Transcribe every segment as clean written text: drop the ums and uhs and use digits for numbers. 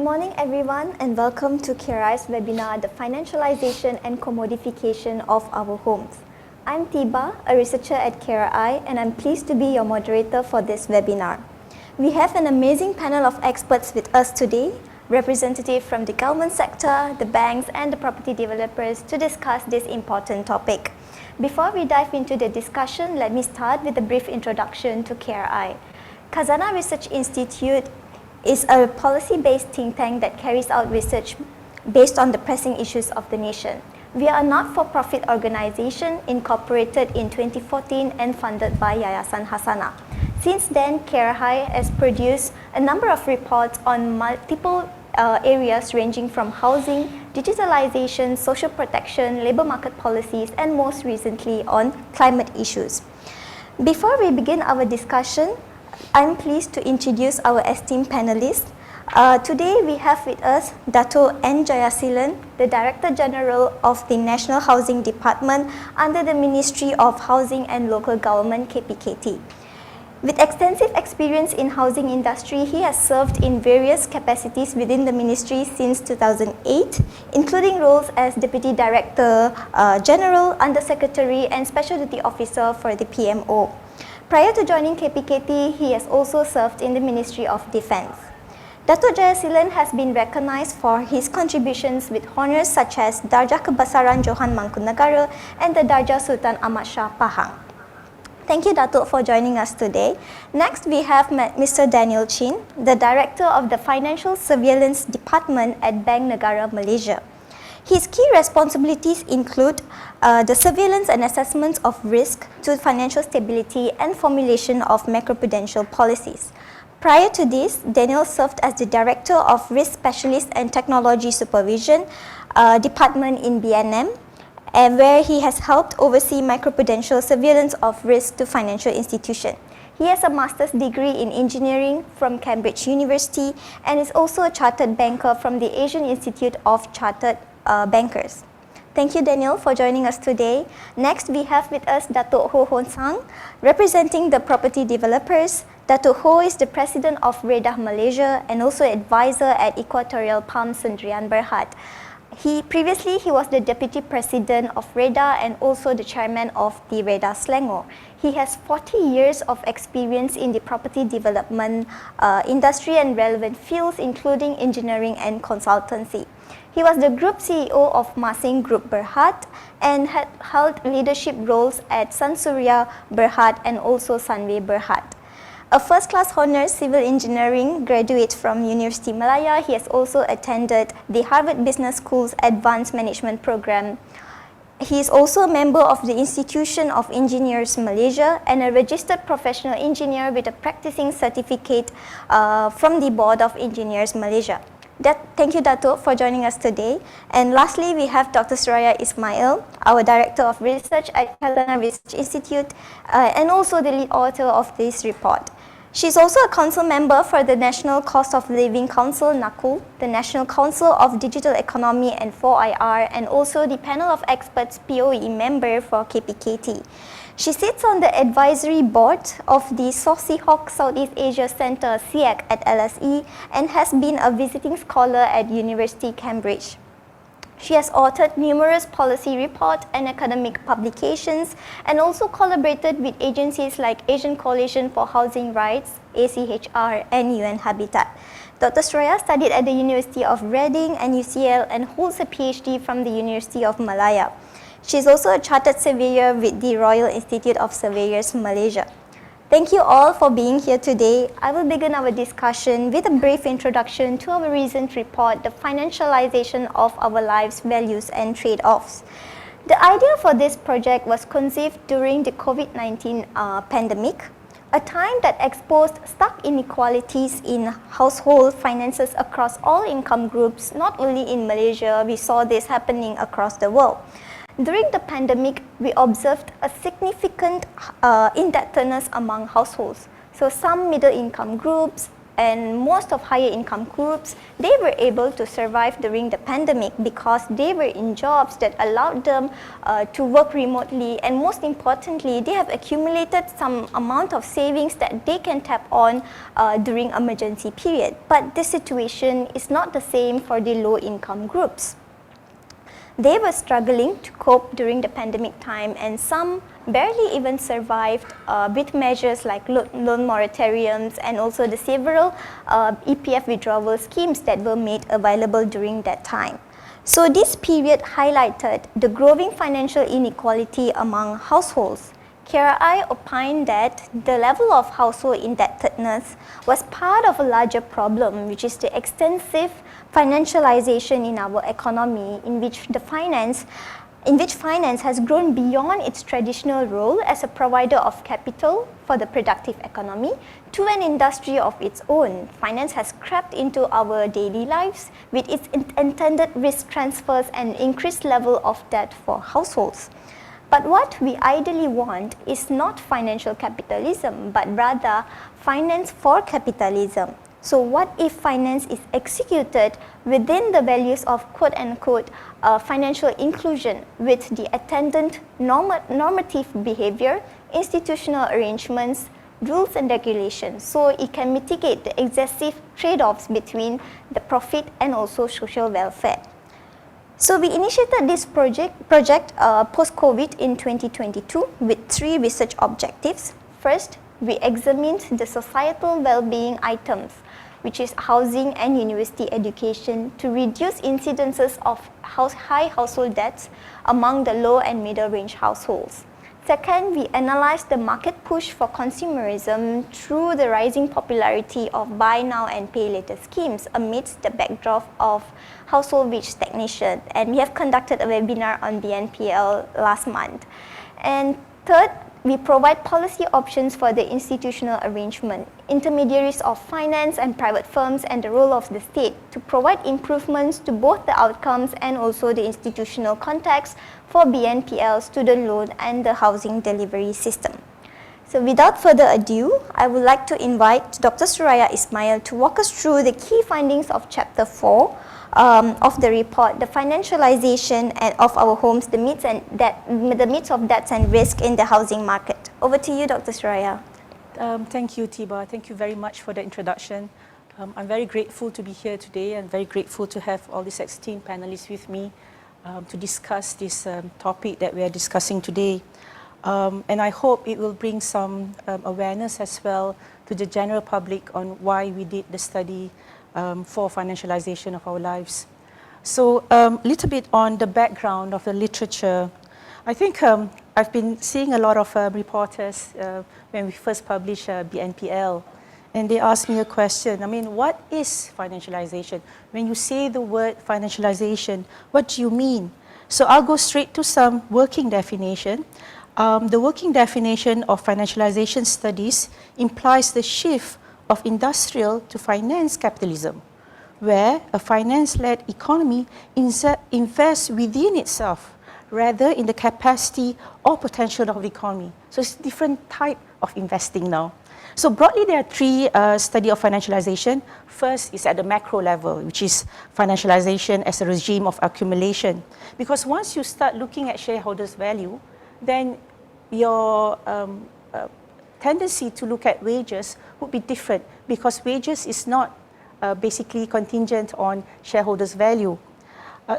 Good morning everyone and welcome to KRI's webinar, The Financialization and Commodification of Our Homes. I'm Tiba, a researcher at KRI, and I'm pleased to be your moderator for this webinar. We have an amazing panel of experts with us today, representatives from the government sector, the banks and the property developers to discuss this important topic. Before we dive into the discussion, let me start with a brief introduction to KRI. Khazanah Research Institute is a policy-based think tank that carries out research based on the pressing issues of the nation. We are a not-for-profit organization incorporated in 2014 and funded by Yayasan Hasanah. Since then, KRI has produced a number of reports on multiple areas ranging from housing, digitalization, social protection, labor market policies, and most recently on climate issues. Before we begin our discussion, I'm pleased to introduce our esteemed panelists. Today we have with us Dato N Jayaselan, the Director General of the National Housing Department under the Ministry of Housing and Local Government KPKT. With extensive experience in housing industry, he has served in various capacities within the ministry since 2008, including roles as Deputy Director General, Under Secretary and Special Duty Officer for the PMO. Prior to joining KPKT, he has also served in the Ministry of Defence. Dato Jayaselan has been recognized for his contributions with honours such as Darjah Kebesaran Johan Mangku Negara and the Darjah Sultan Ahmad Shah Pahang. Thank you, Dato, for joining us today. Next, we have Mr. Daniel Chin, the Director of the Financial Surveillance Department at Bank Negara, Malaysia. His key responsibilities include the surveillance and assessment of risk to financial stability and formulation of macroprudential policies. Prior to this, Daniel served as the Director of Risk Specialist and Technology Supervision Department in BNM, and where he has helped oversee macroprudential surveillance of risk to financial institutions. He has a master's degree in engineering from Cambridge University and is also a chartered banker from the Asian Institute of Chartered Bankers. Thank you, Daniel, for joining us today. Next, we have with us Dato Ho Hon Sang, representing the property developers. Dato Ho is the President of REHDA Malaysia and also advisor at Equatorial Palm Sendirian Berhad. Previously, he was the Deputy President of REHDA and also the Chairman of the REHDA Selangor. He has 40 years of experience in the property development industry and relevant fields, including engineering and consultancy. He was the Group CEO of Masing Group Berhad and had held leadership roles at Suraya Berhad and also Sunway Berhad. A first-class honours civil engineering graduate from University Malaya, he has also attended the Harvard Business School's Advanced Management Program. He is also a member of the Institution of Engineers Malaysia and a registered professional engineer with a practicing certificate from the Board of Engineers Malaysia. Thank you, Dato, for joining us today. And lastly, we have Dr. Suraya Ismail, our Director of Research at Khazanah Research Institute and also the lead author of this report. She's also a council member for the National Cost of Living Council, NACU, the National Council of Digital Economy and 4IR, and also the Panel of Experts POE member for KPKT. She sits on the advisory board of the Saucy Hawk Southeast Asia Centre, SIAC, at LSE and has been a visiting scholar at University Cambridge. She has authored numerous policy reports and academic publications and also collaborated with agencies like Asian Coalition for Housing Rights, ACHR, and UN Habitat. Dr. Suraya studied at the University of Reading and UCL and holds a PhD from the University of Malaya. She is also a chartered surveyor with the Royal Institute of Surveyors, Malaysia. Thank you all for being here today. I will begin our discussion with a brief introduction to our recent report, The Financialization of Our Lives, Values and Trade-offs. The idea for this project was conceived during the COVID-19 pandemic, a time that exposed stark inequalities in household finances across all income groups, not only in Malaysia, we saw this happening across the world. During the pandemic, we observed a significant indebtedness among households. So some middle income groups and most of higher income groups, they were able to survive during the pandemic because they were in jobs that allowed them to work remotely, and most importantly, they have accumulated some amount of savings that they can tap on during emergency period. But this situation is not the same for the low income groups. They were struggling to cope during the pandemic time, and some barely even survived with measures like loan moratoriums and also the several EPF withdrawal schemes that were made available during that time. So this period highlighted the growing financial inequality among households. KRI opined that the level of household indebtedness was part of a larger problem, which is the extensive financialization in our economy, in which finance has grown beyond its traditional role as a provider of capital for the productive economy to an industry of its own. Finance has crept into our daily lives with its intended risk transfers and increased level of debt for households. But what we ideally want is not financial capitalism, but rather finance for capitalism. So what if finance is executed within the values of quote-unquote financial inclusion with the attendant normative behavior, institutional arrangements, rules and regulations, so it can mitigate the excessive trade-offs between the profit and also social welfare. So we initiated this project post-COVID in 2022 with 3 research objectives. First, we examined the societal well-being items, which is housing and university education, to reduce incidences of high household debts among the low and middle range households. Second, we analyzed the market push for consumerism through the rising popularity of buy now and pay later schemes amidst the backdrop of household wage stagnation. And we have conducted a webinar on BNPL last month. And third, we provide policy options for the institutional arrangement, intermediaries of finance and private firms, and the role of the state to provide improvements to both the outcomes and also the institutional context for BNPL, student loan, and the housing delivery system. So without further ado, I would like to invite Dr. Suraya Ismail to walk us through the key findings of Chapter 4 of the report, the financialization of our homes, the myths of debts and risk in the housing market. Over to you, Dr. Suraya. Thank you, Tiba. Thank you very much for the introduction. I'm very grateful to be here today and very grateful to have all these esteemed panelists with me to discuss this topic that we are discussing today. And I hope it will bring some awareness as well to the general public on why we did the study for financialization of our lives. So a little bit on the background of the literature. I think I've been seeing a lot of reporters when we first published BNPL, and they asked me a question. I mean, what is financialization? When you say the word financialization, what do you mean? So I'll go straight to some working definition. The working definition of financialization studies implies the shift of industrial to finance capitalism, where a finance-led economy invests within itself rather in the capacity or potential of the economy. So it's a different type of investing now. So broadly, there are 3 studies of financialization. First is at the macro level, which is financialization as a regime of accumulation. Because once you start looking at shareholders' value, then your tendency to look at wages would be different, because wages is not basically contingent on shareholders' value.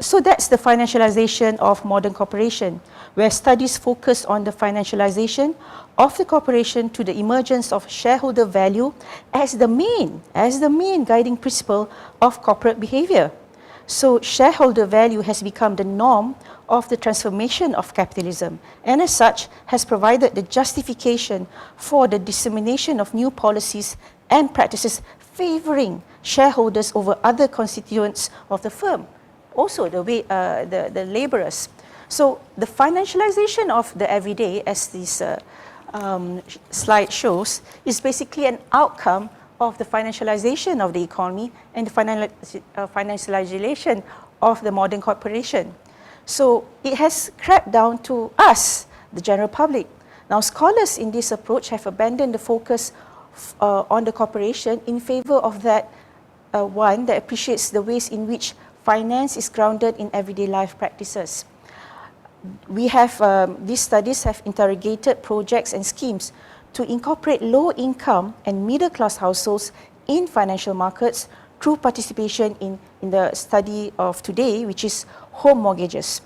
So that's the financialization of modern corporation, where studies focus on the financialization of the corporation to the emergence of shareholder value as the main guiding principle of corporate behavior. So shareholder value has become the norm of the transformation of capitalism, and as such has provided the justification for the dissemination of new policies and practices favoring shareholders over other constituents of the firm, also the laborers. So the financialization of the everyday, as this slide shows, is basically an outcome of the financialization of the economy and the financialization of the modern corporation. So it has crept down to us, the general public. Now, scholars in this approach have abandoned the focus on the corporation in favor of that one that appreciates the ways in which finance is grounded in everyday life practices. We have, these studies have interrogated projects and schemes to incorporate low-income and middle-class households in financial markets through participation in the study of today, which is home mortgages.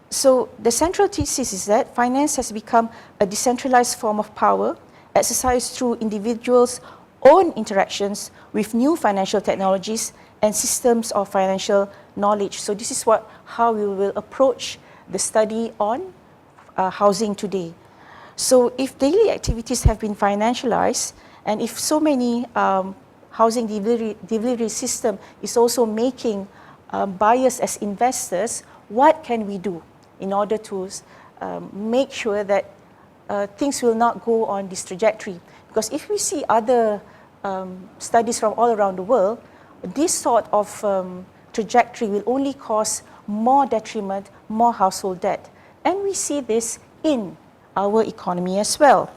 So the central thesis is that finance has become a decentralized form of power exercised through individuals' own interactions with new financial technologies and systems of financial knowledge. So this is how we will approach the study on housing today. So if daily activities have been financialized, and if so many housing delivery system is also making buyers as investors, what can we do in order to make sure that things will not go on this trajectory? Because if we see other studies from all around the world, this sort of trajectory will only cause more detriment, more household debt. And we see this in our economy as well.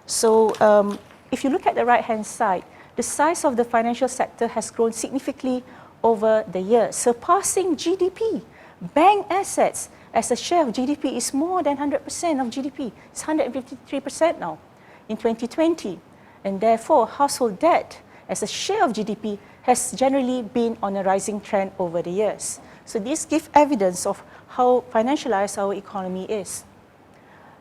So if you look at the right-hand side, the size of the financial sector has grown significantly over the years, surpassing GDP. Bank assets as a share of GDP is more than 100% of GDP. It's 153% now in 2020. And therefore, household debt as a share of GDP has generally been on a rising trend over the years. So this gives evidence of how financialized our economy is.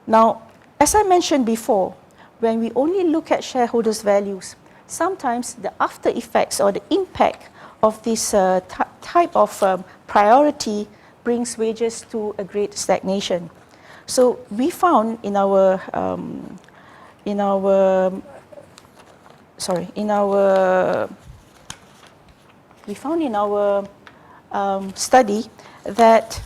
Now, as I mentioned before, when we only look at shareholders' values, sometimes the after effects or the impact of this type of priority brings wages to a great stagnation. So we found in our study that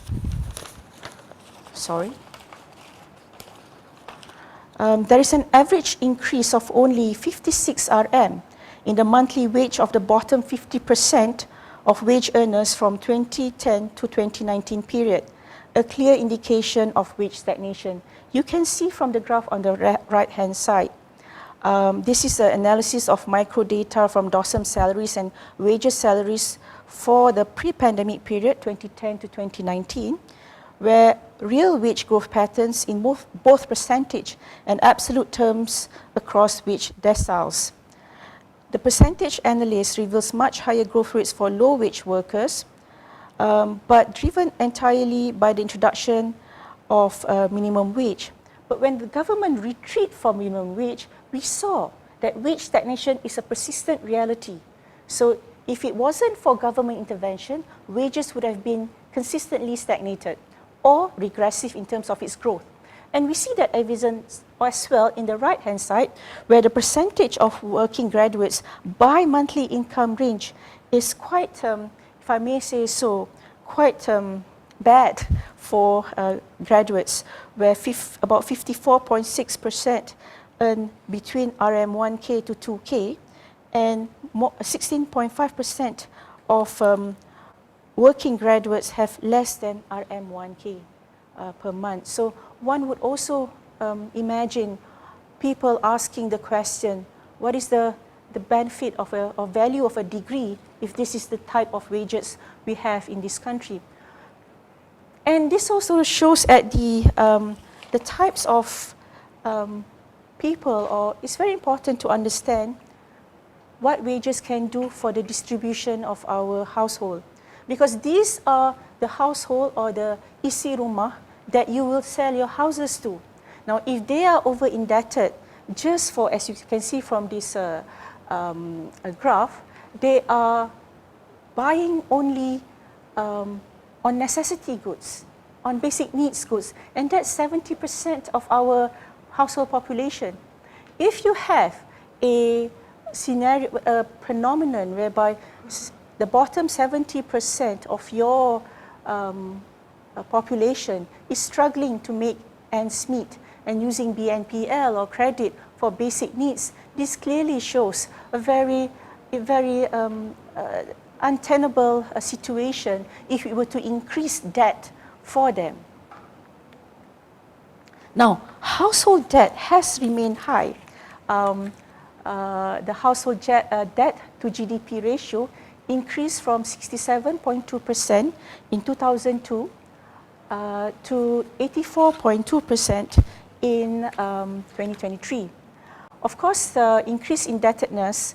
there is an average increase of only 56 RM in the monthly wage of the bottom 50% of wage earners from 2010 to 2019 period, a clear indication of wage stagnation. You can see from the graph on the right-hand side. This is an analysis of microdata from DOSM salaries and wages salaries for the pre-pandemic period, 2010 to 2019, where real wage growth patterns in both percentage and absolute terms across wage deciles. The percentage analysis reveals much higher growth rates for low-wage workers, but driven entirely by the introduction of minimum wage. But when the government retreated from minimum wage, we saw that wage stagnation is a persistent reality. So if it wasn't for government intervention, wages would have been consistently stagnated or regressive in terms of its growth. And we see that evidence as well in the right-hand side, where the percentage of working graduates by monthly income range is quite, if I may say so, quite bad for graduates, where about 54.6% earn between RM1K to 2K, and 16.5% of working graduates have less than RM1K per month. So one would also imagine people asking the question, what is the benefit of or value of a degree if this is the type of wages we have in this country? And this also shows at the types of people, or it's very important to understand what wages can do for the distribution of our household. Because these are the household or the isi rumah that you will sell your houses to. Now, if they are over indebted, just for, as you can see from this graph, they are buying only on necessity goods, on basic needs goods, and that's 70% of our household population. If you have a scenario, a phenomenon whereby the bottom 70% of your population is struggling to make ends meet and using BNPL or credit for basic needs, this clearly shows a very untenable situation if we were to increase debt for them. Now, household debt has remained high. the household debt to GDP ratio increased from 67.2% in 2002 to 84.2% in 2023. Of course, the increased indebtedness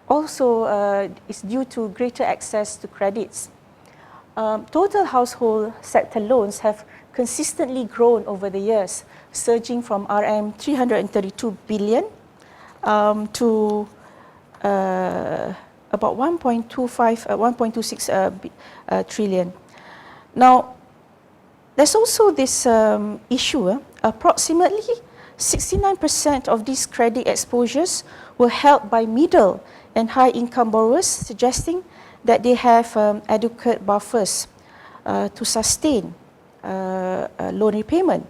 also is due to greater access to credits. Total household sector loans have consistently grown over the years, surging from RM 332 billion to about 1.26 trillion. Now, there's also this issue. Approximately 69% of these credit exposures were held by middle and high income borrowers, suggesting that they have adequate buffers to sustain loan repayment.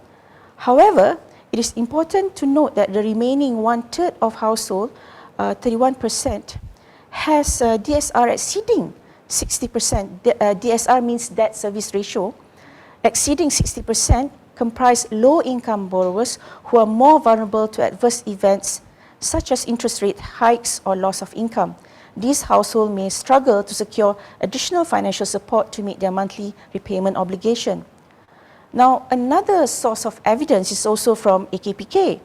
However, it is important to note that the remaining one-third of household, 31%, has DSR exceeding 60%. DSR means debt service ratio. Exceeding 60% comprise low-income borrowers who are more vulnerable to adverse events such as interest rate hikes or loss of income. These households may struggle to secure additional financial support to meet their monthly repayment obligation. Now, another source of evidence is also from KPK.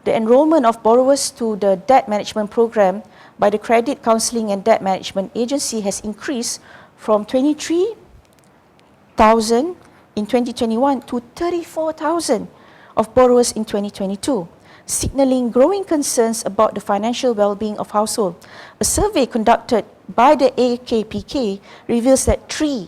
The enrollment of borrowers to the debt management program by the Credit Counselling and Debt Management Agency has increased from 23,000 in 2021 to 34,000 of borrowers in 2022, signaling growing concerns about the financial well-being of households. A survey conducted by the KPK reveals that 3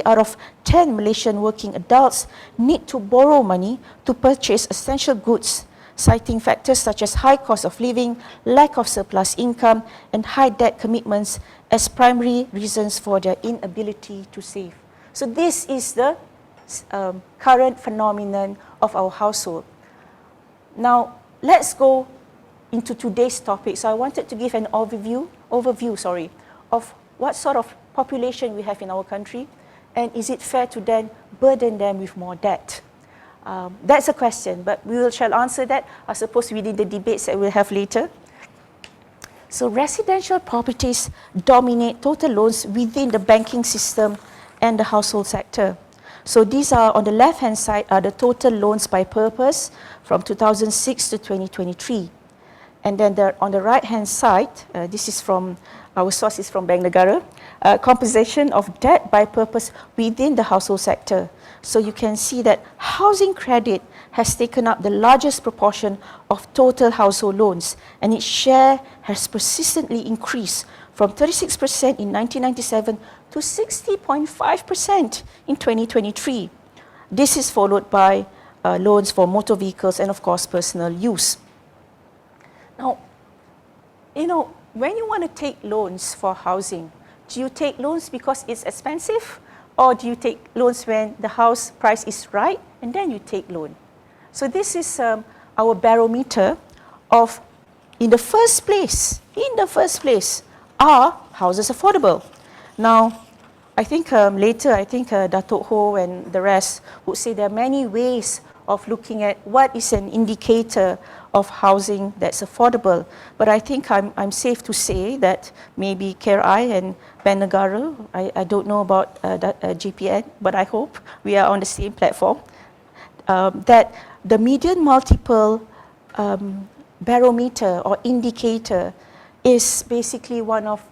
out of 10 Malaysian working adults need to borrow money to purchase essential goods, citing factors such as high cost of living, lack of surplus income, and high debt commitments as primary reasons for their inability to save. So this is the current phenomenon of our household. Now, let's go into today's topic. So I wanted to give an overview of what sort of population we have in our country, and is it fair to then burden them with more debt? That's a question, but we shall answer that, I suppose, within the debates that we'll have later. So residential properties dominate total loans within the banking system and the household sector. So these are, on the left-hand side, are the total loans by purpose from 2006 to 2023. And then on the right-hand side, this is from, our source is from Bank Negara, composition of debt by purpose within the household sector. So you can see that housing credit has taken up the largest proportion of total household loans, and its share has persistently increased from 36% in 1997 to 60.5% in 2023. This is followed by loans for motor vehicles and, of course, personal use. Now, when you want to take loans for housing, do you take loans because it's expensive, or do you take loans when the house price is right and then you take loan? So this is our barometer of, in the first place, are houses affordable? Now, I think later, Dato Ho and the rest would say there are many ways of looking at what is an indicator of housing that's affordable. But I think I'm safe to say that maybe KRI and Bank Negara, I don't know about GPN, but I hope we are on the same platform, that the median multiple barometer or indicator is basically one of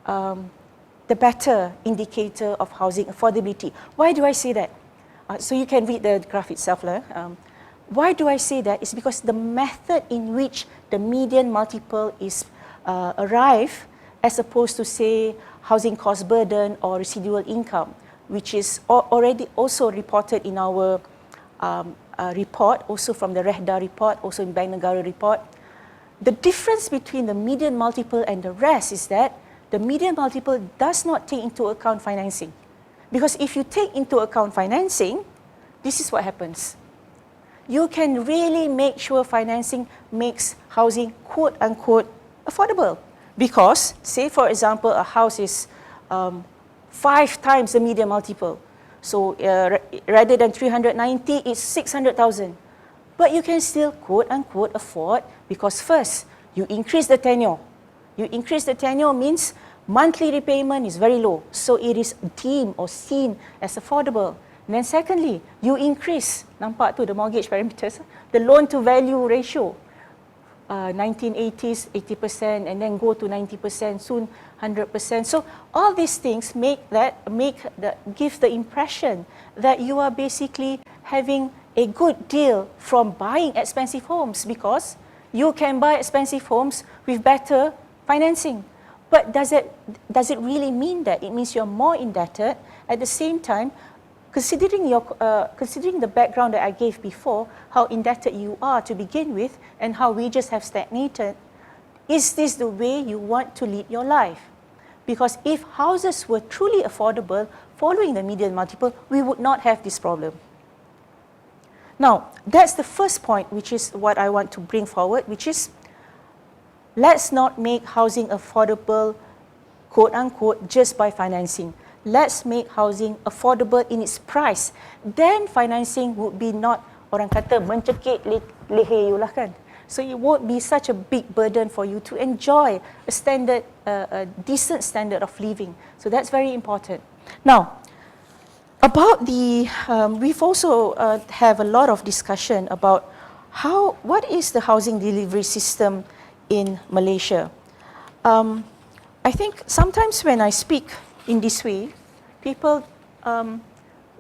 the better indicator of housing affordability. Why do I say that? So you can read the graph itself. Why do I say that? It's because the method in which the median multiple is arrived, as opposed to, say, housing cost burden or residual income, which is already also reported in our report, also from the REHDA report, also in Bank Negara report. The difference between the median multiple and the rest is that the median multiple does not take into account financing. Because if you take into account financing, this is what happens. You can really make sure financing makes housing quote-unquote affordable. Because, say for example, a house is 5 times the median multiple. So rather than 390, it's 600,000. but you can still quote-unquote afford because first, you increase the tenure. You increase the tenure means monthly repayment is very low, so it is deemed or seen as affordable. And then secondly, you increase, nampak tu the mortgage parameters, the loan to value ratio. 1980s, 80%, and then go to 90%, soon 100%. So all these things give the impression that you are basically having a good deal from buying expensive homes because you can buy expensive homes with better financing. But does it really mean that? It means you're more indebted. At the same time, considering the background that I gave before, how indebted you are to begin with and how wages have stagnated, is this the way you want to lead your life? Because if houses were truly affordable following the median multiple, we would not have this problem. Now, that's the first point, which is what I want to bring forward, which is let's not make housing affordable, quote unquote, just by financing. Let's make housing affordable in its price. Then financing would be not, orang kata, mencekik leher you lah kan. So it won't be such a big burden for you to enjoy a decent standard of living. So that's very important. Now, about we've also have a lot of discussion about what is the housing delivery system in Malaysia. I think sometimes when I speak in this way, people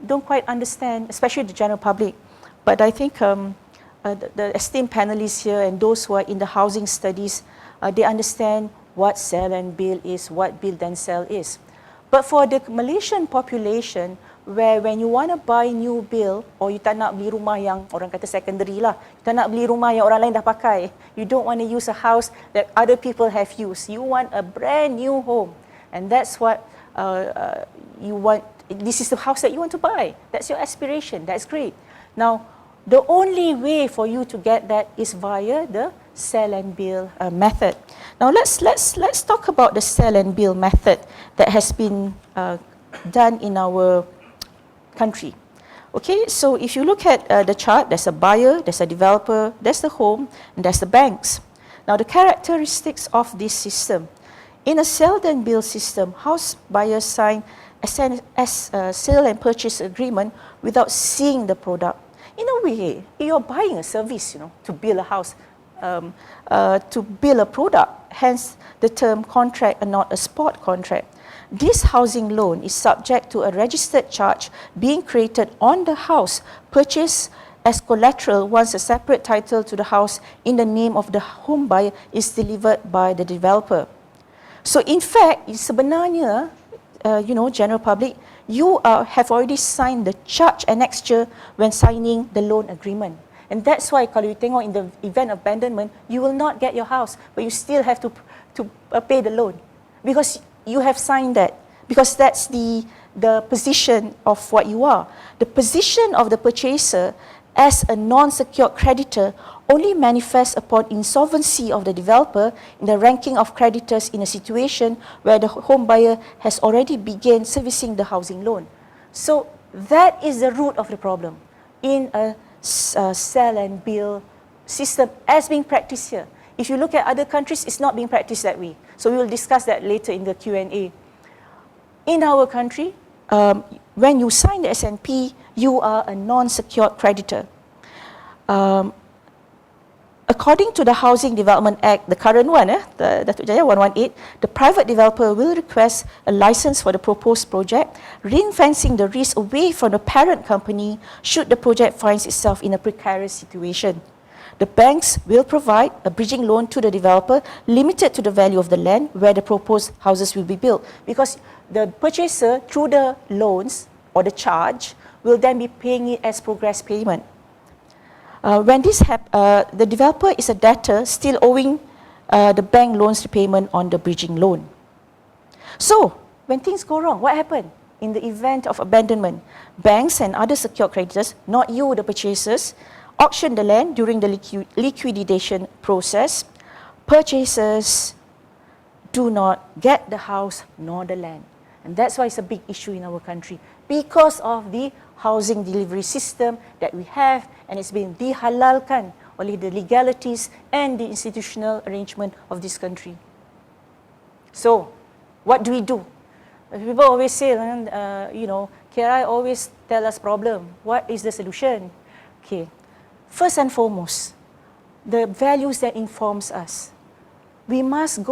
don't quite understand, especially the general public. But I think the esteemed panelists here and those who are in the housing studies, they understand what sell and build is, what build and sell is. But for the Malaysian population, where when you want to buy new build, or you tak nak beli rumah yang orang kata secondary lah, you tak nak beli rumah yang orang lain dah pakai, you don't want to use a house that other people have used, you want a brand new home, and that's what you want. This is the house that you want to buy. That's your aspiration. That's great. Now, the only way for you to get that is via the sell and build method. Now, let's talk about the sell and build method that has been done in our country. Okay, so if you look at the chart, there's a buyer, there's a developer, there's the home, and there's the banks. Now, the characteristics of this system. In a sell and build system, house buyers sign a sale and purchase agreement without seeing the product. In a way, you're buying a service, to build a house, to build a product, hence the term contract and not a spot contract. This housing loan is subject to a registered charge being created on the house purchased as collateral once a separate title to the house in the name of the home buyer is delivered by the developer. So in fact, sebenarnya, general public, you have already signed the charge annexure when signing the loan agreement. And that's why kalau you tengok in the event of abandonment, you will not get your house, but you still have to pay the loan. Because you have signed that, because that's the position of what you are. The position of the purchaser as a non-secured creditor only manifests upon insolvency of the developer in the ranking of creditors in a situation where the home buyer has already begun servicing the housing loan. So that is the root of the problem in a sell and build system as being practiced here. If you look at other countries, it's not being practiced that way. So we will discuss that later in the Q&A. In our country, when you sign the S&P, you are a non-secured creditor. According to the Housing Development Act, the current one, the Datuk Jaya 118, the private developer will request a license for the proposed project, ring-fencing the risk away from the parent company should the project finds itself in a precarious situation. The banks will provide a bridging loan to the developer limited to the value of the land where the proposed houses will be built, because the purchaser, through the loans or the charge, will then be paying it as progress payment. When this the developer is a debtor still owing the bank loans repayment on the bridging loan. So, when things go wrong, what happened? In the event of abandonment, banks and other secured creditors, not you, the purchasers, auction the land during the liquidation process. Purchasers do not get the house nor the land. And that's why it's a big issue in our country, because of the housing delivery system that we have, and it's been dihalalkan oleh the legalities and the institutional arrangement of this country. So, what do we do? People always say, KRI always tell us problem. What is the solution? Okay, first and foremost, the values that informs us. We must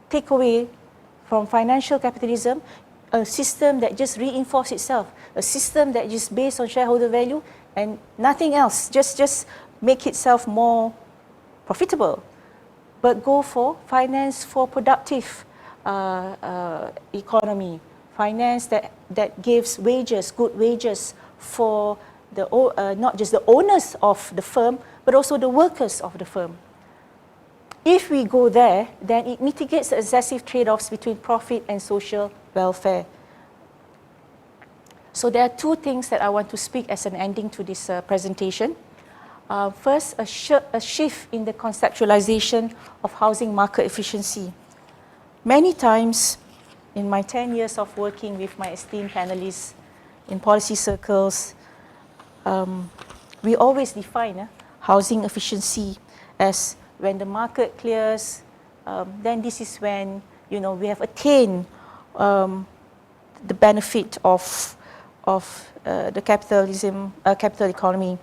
take away from financial capitalism a system that just reinforces itself, a system that is based on shareholder value and nothing else, just make itself more profitable. But go for finance for productive economy, finance that gives wages, good wages for not just the owners of the firm, but also the workers of the firm. If we go there, then it mitigates the excessive trade-offs between profit and social welfare. So there are two things that I want to speak as an ending to this presentation. First, a shift in the conceptualization of housing market efficiency. Many times in my 10 years of working with my esteemed panelists in policy circles, we always define housing efficiency as when the market clears, then this is when we have attained the benefit of the capital economy.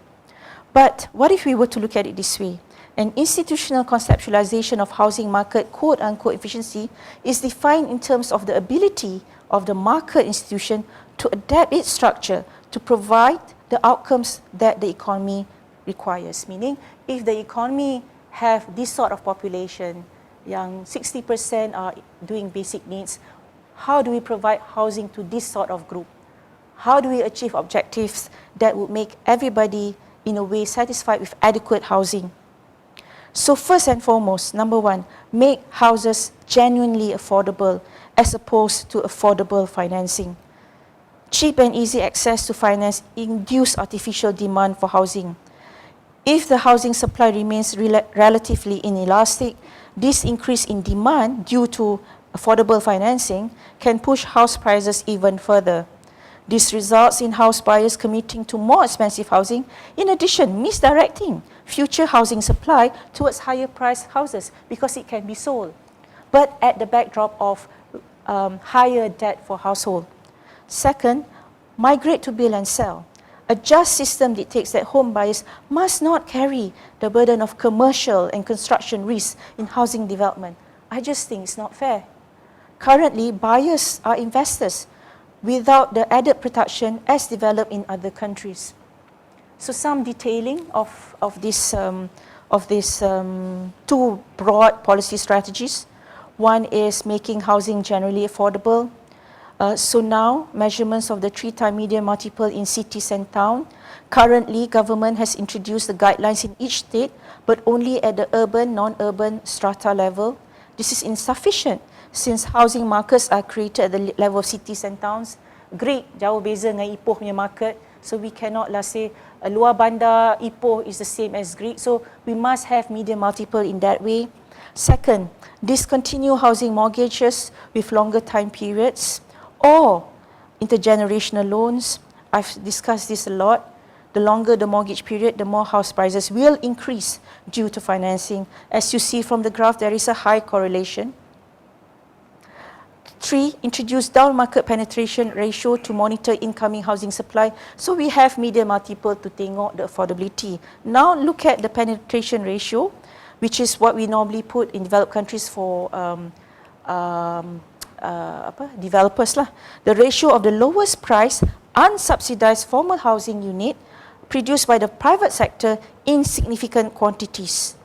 But what if we were to look at it this way? An institutional conceptualization of housing market quote-unquote efficiency is defined in terms of the ability of the market institution to adapt its structure to provide the outcomes that the economy requires. Meaning, if the economy have this sort of population, young 60% are doing basic needs, how do we provide housing to this sort of group? How do we achieve objectives that would make everybody, in a way, satisfied with adequate housing? So first and foremost, number one, make houses genuinely affordable as opposed to affordable financing. Cheap and easy access to finance induce artificial demand for housing. If the housing supply remains relatively inelastic, this increase in demand due to affordable financing can push house prices even further. This results in house buyers committing to more expensive housing, in addition misdirecting future housing supply towards higher priced houses because it can be sold, but at the backdrop of higher debt for household. Second, migrate to build and sell. A just system dictates that home buyers must not carry the burden of commercial and construction risks in housing development. I just think it's not fair. Currently, buyers are investors without the added protection as developed in other countries. So some detailing of these two broad policy strategies. One is making housing generally affordable. So now, measurements of the 3-time median multiple in cities and towns. Currently, government has introduced the guidelines in each state, but only at the urban, non-urban strata level. This is insufficient since housing markets are created at the level of cities and towns. Great, jauh beza dengan Ipoh punya market. So we cannot say luar bandar Ipoh is the same as Greek. So we must have median multiple in that way. Second, discontinue housing mortgages with longer time periods or intergenerational loans. I've discussed this a lot. The longer the mortgage period, the more house prices will increase due to financing. As you see from the graph, there is a high correlation. 3, introduce down market penetration ratio to monitor incoming housing supply. So we have median multiple to tengok the affordability. Now look at the penetration ratio, which is what we normally put in developed countries for developers lah. The ratio of the lowest price unsubsidized formal housing unit produced by the private sector in significant quantities.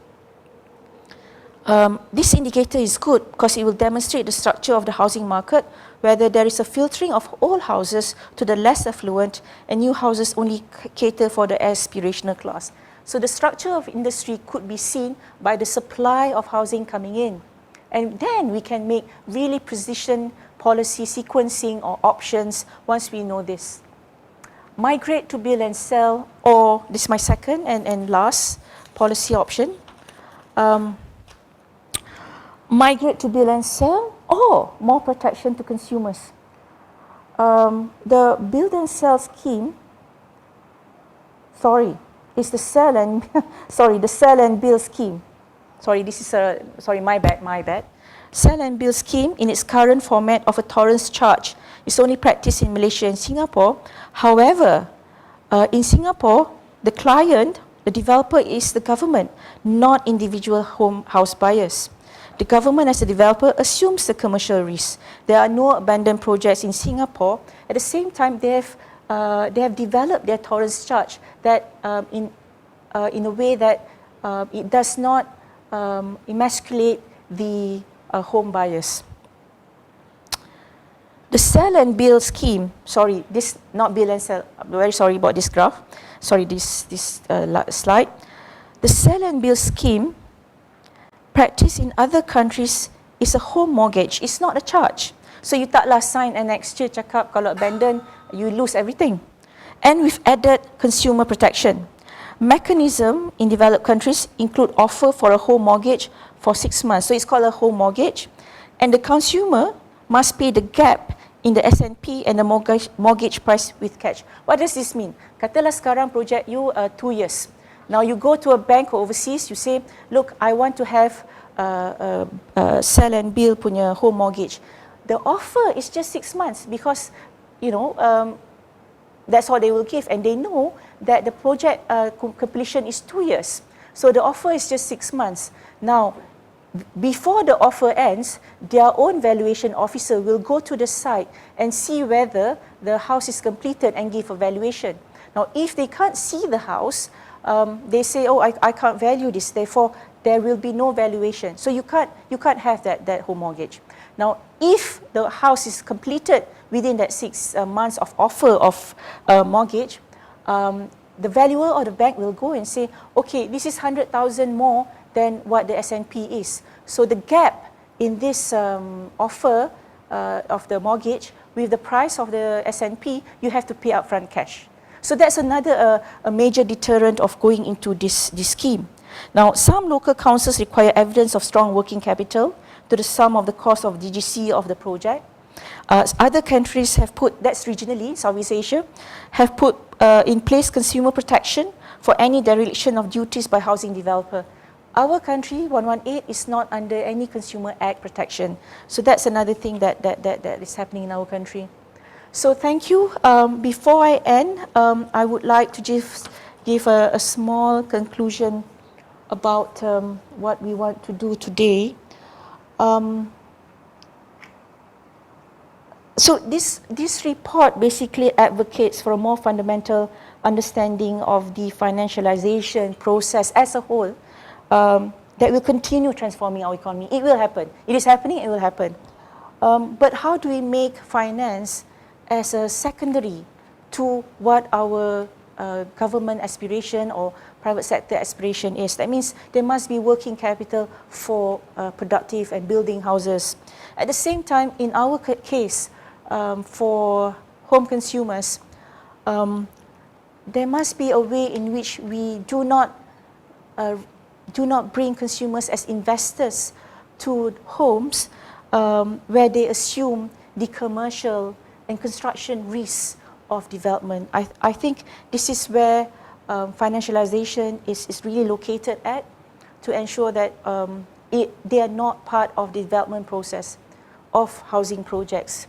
This indicator is good because it will demonstrate the structure of the housing market, whether there is a filtering of all houses to the less affluent and new houses only cater for the aspirational class. So the structure of industry could be seen by the supply of housing coming in. And then we can make really precision policy sequencing or options once we know this. Migrate to build and sell, or this is my second and last policy option. Migrate to build and sell, or more protection to consumers. the build and sell scheme, is the sell and, the sell and build scheme. My bad. Sell and build scheme in its current format of a torrents charge is only practiced in Malaysia and Singapore. However, in Singapore, the client, the developer is the government, not individual house buyers. The government as a developer assumes the commercial risk. There are no abandoned projects in Singapore. At the same time, they have developed their torrents charge that in a way that it does not emasculate the home buyers. The sell and build scheme, this not build and sell, I'm very sorry about this graph, this slide. The sell and build scheme practiced in other countries is a home mortgage, it's not a charge. So you taklah sign annex je cakap kalau abandon, you lose everything. And we've added consumer protection. Mechanism in developed countries include offer for a home mortgage for 6 months. So it's called a home mortgage. And the consumer must pay the gap in the S&P and the mortgage price with cash. What does this mean? Katalah sekarang project you 2 years. Now you go to a bank or overseas, you say, look, I want to have sell and build punya home mortgage. The offer is just 6 months because, that's all they will give. And they know that the project completion is 2 years. So the offer is just 6 months. Now, before the offer ends, their own valuation officer will go to the site and see whether the house is completed and give a valuation. Now, if they can't see the house, they say, oh, I can't value this, therefore there will be no valuation. So you can't have that home mortgage. Now, if the house is completed within that 6 months of offer of mortgage, the valuer or the bank will go and say, okay, this is 100,000 more than what the S&P is. So the gap in this offer of the mortgage with the price of the S&P, you have to pay upfront cash. So that's another a major deterrent of going into this scheme. Now, some local councils require evidence of strong working capital to the sum of the cost of DGC of the project. Other countries have put, that's regionally, Southeast Asia, have put in place consumer protection for any dereliction of duties by housing developer. Our country, 118, is not under any Consumer Act protection. So that's another thing that is happening in our country. So thank you. Before I end, I would like to give a small conclusion about what we want to do today. So this report basically advocates for a more fundamental understanding of the financialization process as a whole that will continue transforming our economy. It will happen. It is happening, it will happen. But how do we make finance as a secondary to what our government aspiration or private sector aspiration is? That means there must be working capital for productive and building houses. At the same time, in our case, for home consumers, there must be a way in which we do not bring consumers as investors to homes where they assume the commercial and construction risks of development. I think this is where financialization is really located at, to ensure that they are not part of the development process of housing projects,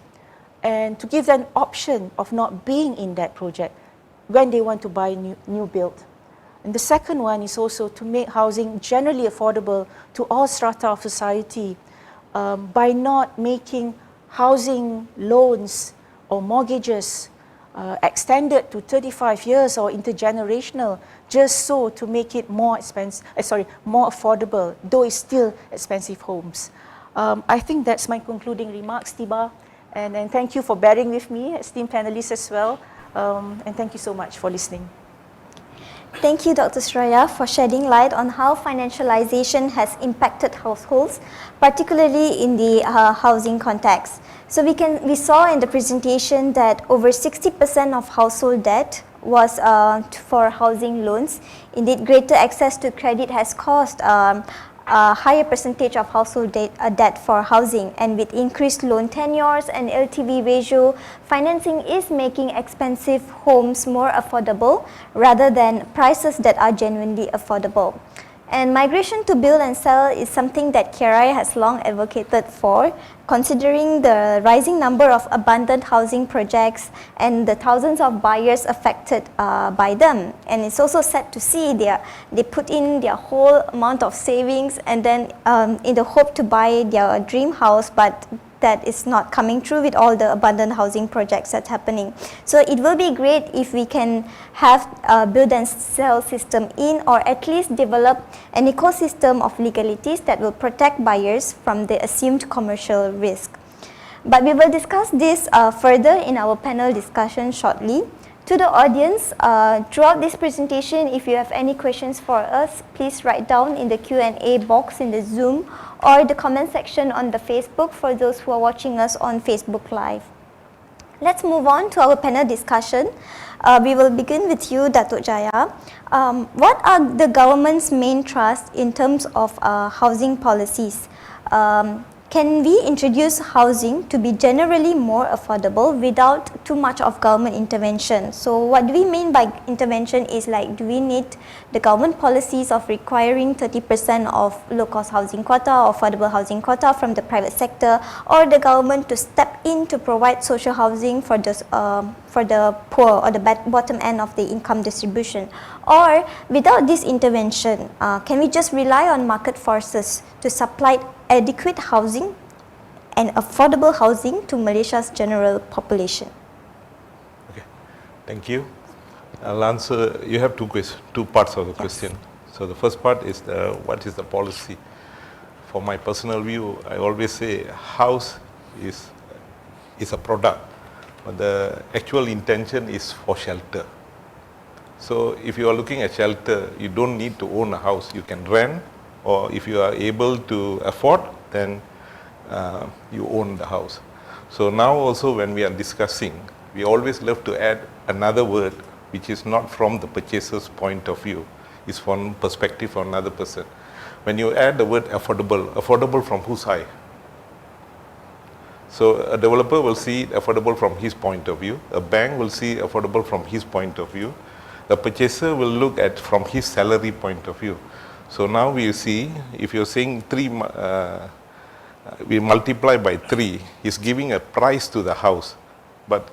and to give them an option of not being in that project when they want to buy new build. And the second one is also to make housing generally affordable to all strata of society by not making housing loans or mortgages extended to 35 years or intergenerational, just so to make it more affordable, though it's still expensive homes. I think that's my concluding remarks, Tiba. And thank you for bearing with me, esteemed panelists as well. And thank you so much for listening. Thank you, Dr. Suraya, for shedding light on how financialization has impacted households, particularly in the housing context. So we saw in the presentation that over 60% of household debt was for housing loans. Indeed, greater access to credit has caused a higher percentage of household debt for housing, and with increased loan tenures and LTV ratio, financing is making expensive homes more affordable rather than prices that are genuinely affordable. And migration to build and sell is something that KRI has long advocated for, considering the rising number of abandoned housing projects and the thousands of buyers affected by them. And it's also sad to see they put in their whole amount of savings and then in the hope to buy their dream house, but that is not coming through with all the abandoned housing projects that's happening. So it will be great if we can have a build and sell system in, or at least develop an ecosystem of legalities that will protect buyers from the assumed commercial risk. But we will discuss this further in our panel discussion shortly. To the audience, throughout this presentation, if you have any questions for us, please write down in the Q&A box in the Zoom or the comment section on the Facebook for those who are watching us on Facebook Live. Let's move on to our panel discussion. We will begin with you, Datuk Jaya. What are the government's main thrusts in terms of housing policies? Can we introduce housing to be generally more affordable without too much of government intervention? So what do we mean by intervention is like, do we need the government policies of requiring 30% of low-cost housing quota or affordable housing quota from the private sector, or the government to step in to provide social housing for the poor or the bottom end of the income distribution? Or without this intervention, can we just rely on market forces to supply adequate housing and affordable housing to Malaysia's general population? Okay, thank you. I'll answer. You have two parts of the question. So the first part is what is the policy? For my personal view, I always say house is a product, but the actual intention is for shelter. So if you are looking at shelter, you don't need to own a house. You can rent, or if you are able to afford, then you own the house. So now also when we are discussing, we always love to add another word which is not from the purchaser's point of view, it's from perspective of another person. When you add the word affordable from whose eye? So a developer will see it affordable from his point of view, a bank will see affordable from his point of view, the purchaser will look at from his salary point of view. So now we see, if you're saying we multiply by 3, he's giving a price to the house. But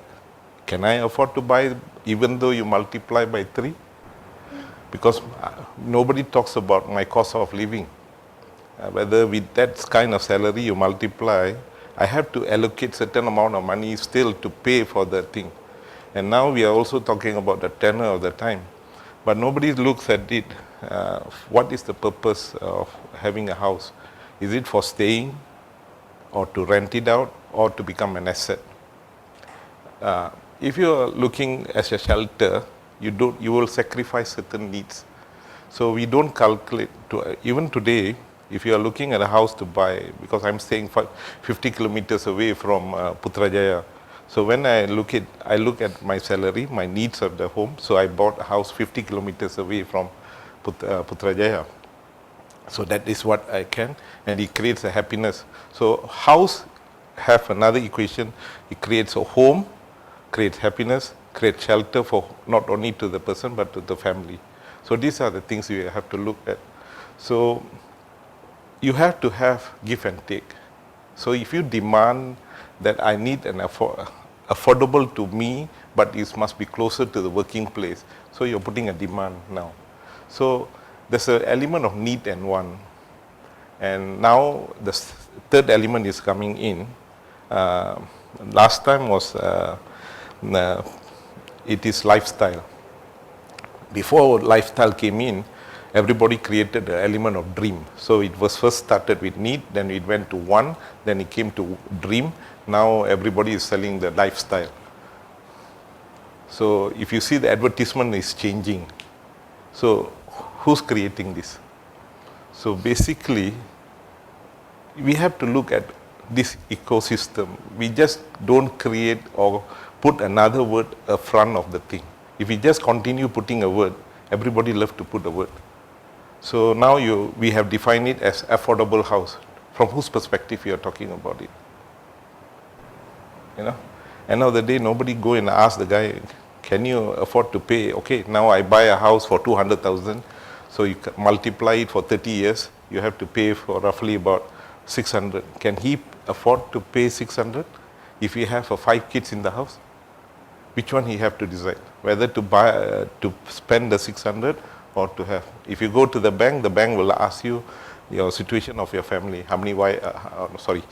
can I afford to buy even though you multiply by 3? Because nobody talks about my cost of living. Whether with that kind of salary you multiply, I have to allocate certain amount of money still to pay for the thing. And now we are also talking about the tenure of the time. But nobody looks at it. What is the purpose of having a house? Is it for staying, or to rent it out, or to become an asset? If you are looking as a shelter, you will sacrifice certain needs. So we don't calculate. Even today, if you are looking at a house to buy, because I'm staying 50 kilometers away from Putrajaya, so when I look at my salary, my needs of the home, so I bought a house 50 kilometers away from Putrajaya. So that is what I can, and it creates a happiness. So house have another equation. It creates a home, creates happiness, creates shelter for not only to the person but to the family. So these are the things we have to look at. So you have to have give and take. So if you demand that I need an affordable to me, but it must be closer to the working place, so you're putting a demand now. So there's an element of need and want. And now the third element is coming in. Last time was it is lifestyle. Before lifestyle came in, everybody created the element of dream. So it was first started with need, then it went to want, then it came to dream. Now everybody is selling the lifestyle. So if you see, the advertisement is changing. So who's creating this? So basically, we have to look at this ecosystem. We just don't create or put another word in front of the thing. If we just continue putting a word, everybody loves to put a word. So now we have defined it as affordable house. From whose perspective you are talking about it? You know, end of the day, nobody go and ask the guy, can you afford to pay? Okay, now I buy a house for 200,000, so you multiply it for 30 years, you have to pay for roughly about 600. Can he afford to pay 600 if he have 5 kids in the house? Which one he have to decide? Whether to buy, to spend the 600 or to have. If you go to the bank will ask you your situation of your family. How many wife? Sorry.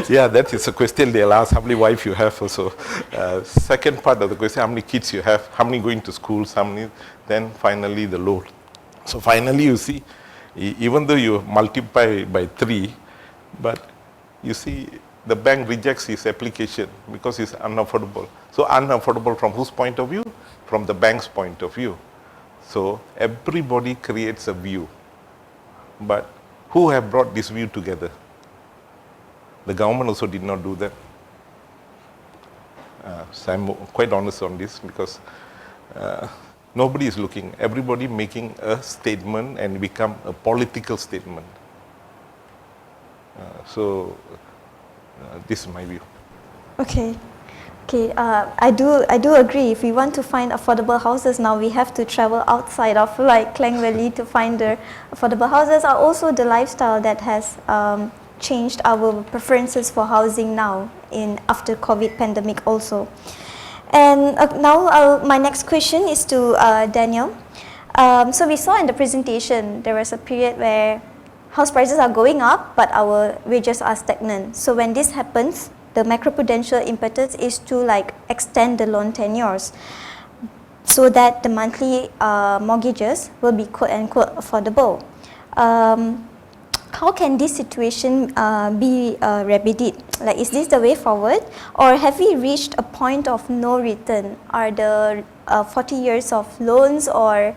Yeah, that is a question they'll ask. How many wife you have also. Second part of the question, how many kids you have, how many going to school, how many, then finally the loan. So finally you see, even though you multiply by 3, but you see the bank rejects his application because it's unaffordable. So unaffordable from whose point of view? From the bank's point of view. So everybody creates a view. But who have brought this view together? The government also did not do that. So I'm quite honest on this because nobody is looking. Everybody making a statement and become a political statement. So this is my view. Okay. Okay, I do agree. If we want to find affordable houses now, we have to travel outside of like Klang Valley to find the affordable houses. Are also the lifestyle that has changed our preferences for housing now in after COVID pandemic also. And now my next question is to Daniel. So we saw in the presentation there was a period where house prices are going up, but our wages are stagnant. So when this happens, the macroprudential impetus is to like extend the loan tenures so that the monthly mortgages will be quote unquote affordable. How can this situation be remedied? Like, is this the way forward, or have we reached a point of no return? Are the 40 years of loans or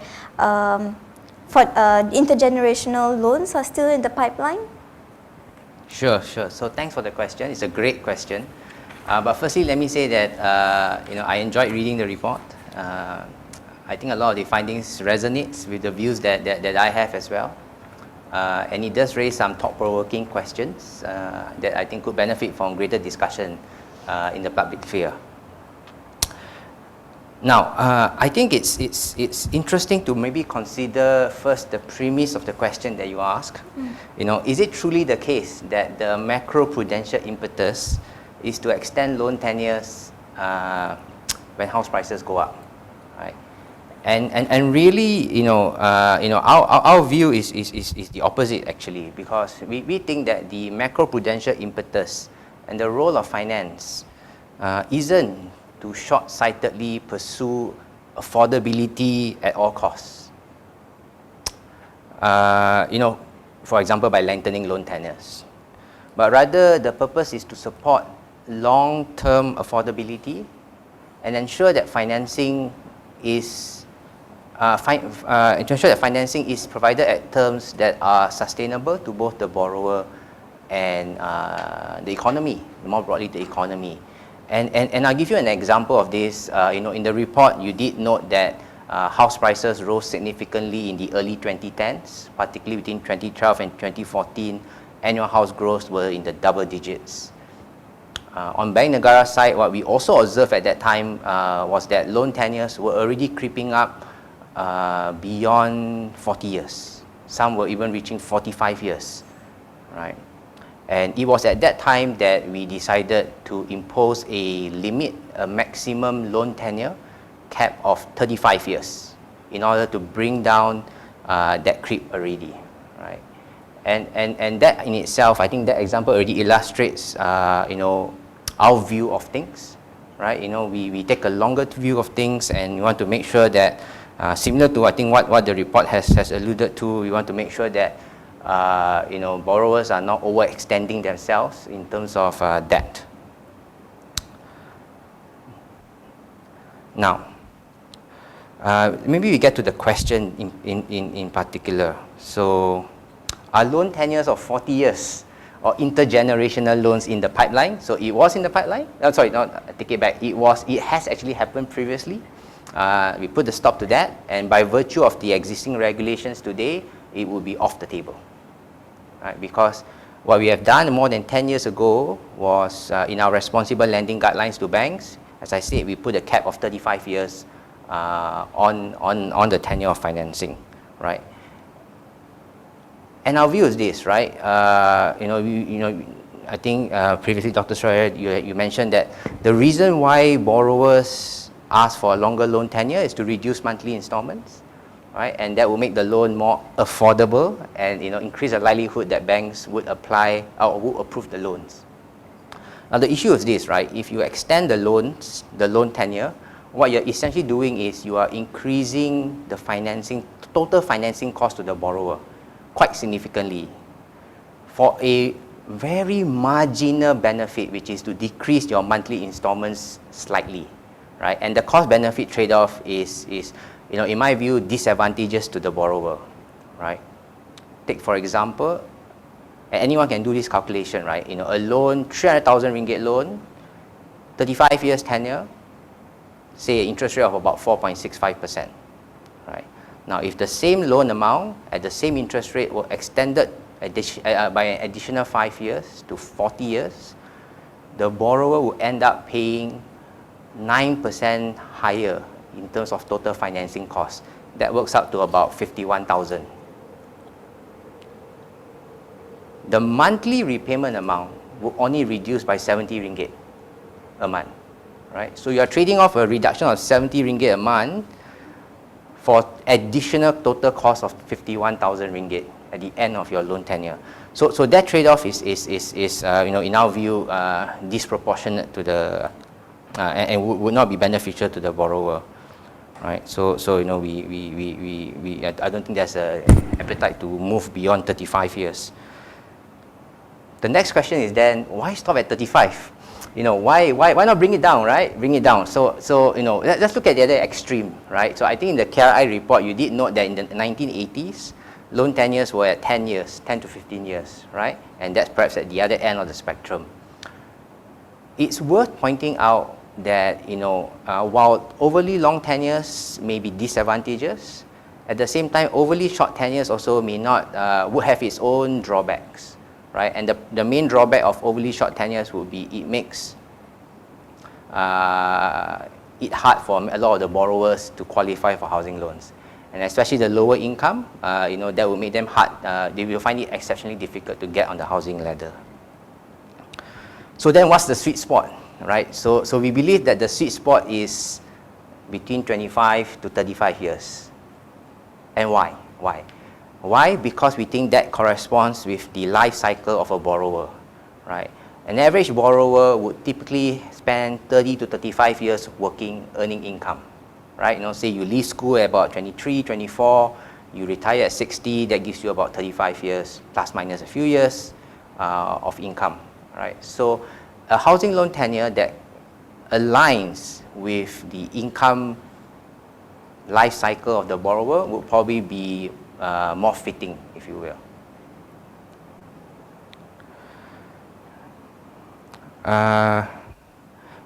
intergenerational loans are still in the pipeline? Sure. So thanks for the question. It's a great question. But firstly, let me say that I enjoyed reading the report. I think a lot of the findings resonates with the views that I have as well. And it does raise some thought-provoking questions that I think could benefit from greater discussion in the public sphere. Now, I think it's interesting to maybe consider first the premise of the question that you ask. Is it truly the case that the macro-prudential impetus is to extend loan tenures when house prices go up, right? And really, our view is the opposite actually, because we think that the macro-prudential impetus and the role of finance isn't to short-sightedly pursue affordability at all costs. For example, by lengthening loan tenures. But rather, the purpose is to support long-term affordability and ensure that financing is provided at terms that are sustainable to both the borrower and the economy, more broadly the economy. And I'll give you an example of this. In the report, you did note that house prices rose significantly in the early 2010s, particularly between 2012 and 2014. Annual house growth were in the double digits. On Bank Negara side, what we also observed at that time was that loan tenures were already creeping up beyond 40 years. Some were even reaching 45 years, right? And it was at that time that we decided to impose a limit, a maximum loan tenure cap of 35 years in order to bring down that creep already, right? And that in itself, I think that example already illustrates, our view of things, right? We take a longer view of things, and we want to make sure that, similar to I think what the report has alluded to, we want to make sure that borrowers are not overextending themselves in terms of debt. Now, maybe we get to the question in particular. So, are loan tenures of 40 years or intergenerational loans in the pipeline? So it was in the pipeline. Sorry, no, take it back. It has actually happened previously. We put the stop to that, and by virtue of the existing regulations today, it will be off the table, right? Because what we have done more than 10 years ago was in our responsible lending guidelines to banks, as I said, we put a cap of 35 years on the tenure of financing, right? And our view is this, right? I think previously, Dr. Suraya, you mentioned that the reason why borrowers ask for a longer loan tenure is to reduce monthly installments, right? And that will make the loan more affordable and increase the likelihood that banks would apply or would approve the loans. Now the issue is this, right? If you extend the loan tenure, what you're essentially doing is you are increasing the total financing cost to the borrower quite significantly for a very marginal benefit, which is to decrease your monthly installments slightly, right? And the cost-benefit trade-off is in my view, disadvantageous to the borrower, right? Take for example, and anyone can do this calculation, right? A loan, 300,000 ringgit loan, 35 years tenure, say an interest rate of about 4.65%, right? Now, if the same loan amount at the same interest rate were extended by an additional 5 years to 40 years, the borrower will end up paying 9% higher in terms of total financing costs. That works out to about 51,000. The monthly repayment amount will only reduce by 70 ringgit a month, right? So you are trading off a reduction of 70 ringgit a month for additional total cost of 51,000 ringgit at the end of your loan tenure. So that trade-off is in our view disproportionate to the and would not be beneficial to the borrower, right? So I don't think there's an appetite to move beyond 35 years. The next question is then, why stop at 35? Why not bring it down, right? Bring it down. So let's look at the other extreme, right? So I think in the KRI report, you did note that in the 1980s, loan tenures were at 10 years, 10 to 15 years, right? And that's perhaps at the other end of the spectrum. It's worth pointing out that, while overly long tenures may be disadvantageous, at the same time, overly short tenures also may not, would have its own drawbacks, right? And the main drawback of overly short tenures would be it makes it hard for a lot of the borrowers to qualify for housing loans. And especially the lower income, that will make them hard, they will find it exceptionally difficult to get on the housing ladder. So then what's the sweet spot, right? So we believe that the sweet spot is between 25 to 35 years. And why? Why? Because we think that corresponds with the life cycle of a borrower, right? An average borrower would typically spend 30 to 35 years working, earning income, right? Say you leave school at about 23, 24, you retire at 60, that gives you about 35 years, plus minus a few years of income, right? So a housing loan tenure that aligns with the income life cycle of the borrower would probably be more fitting, if you will.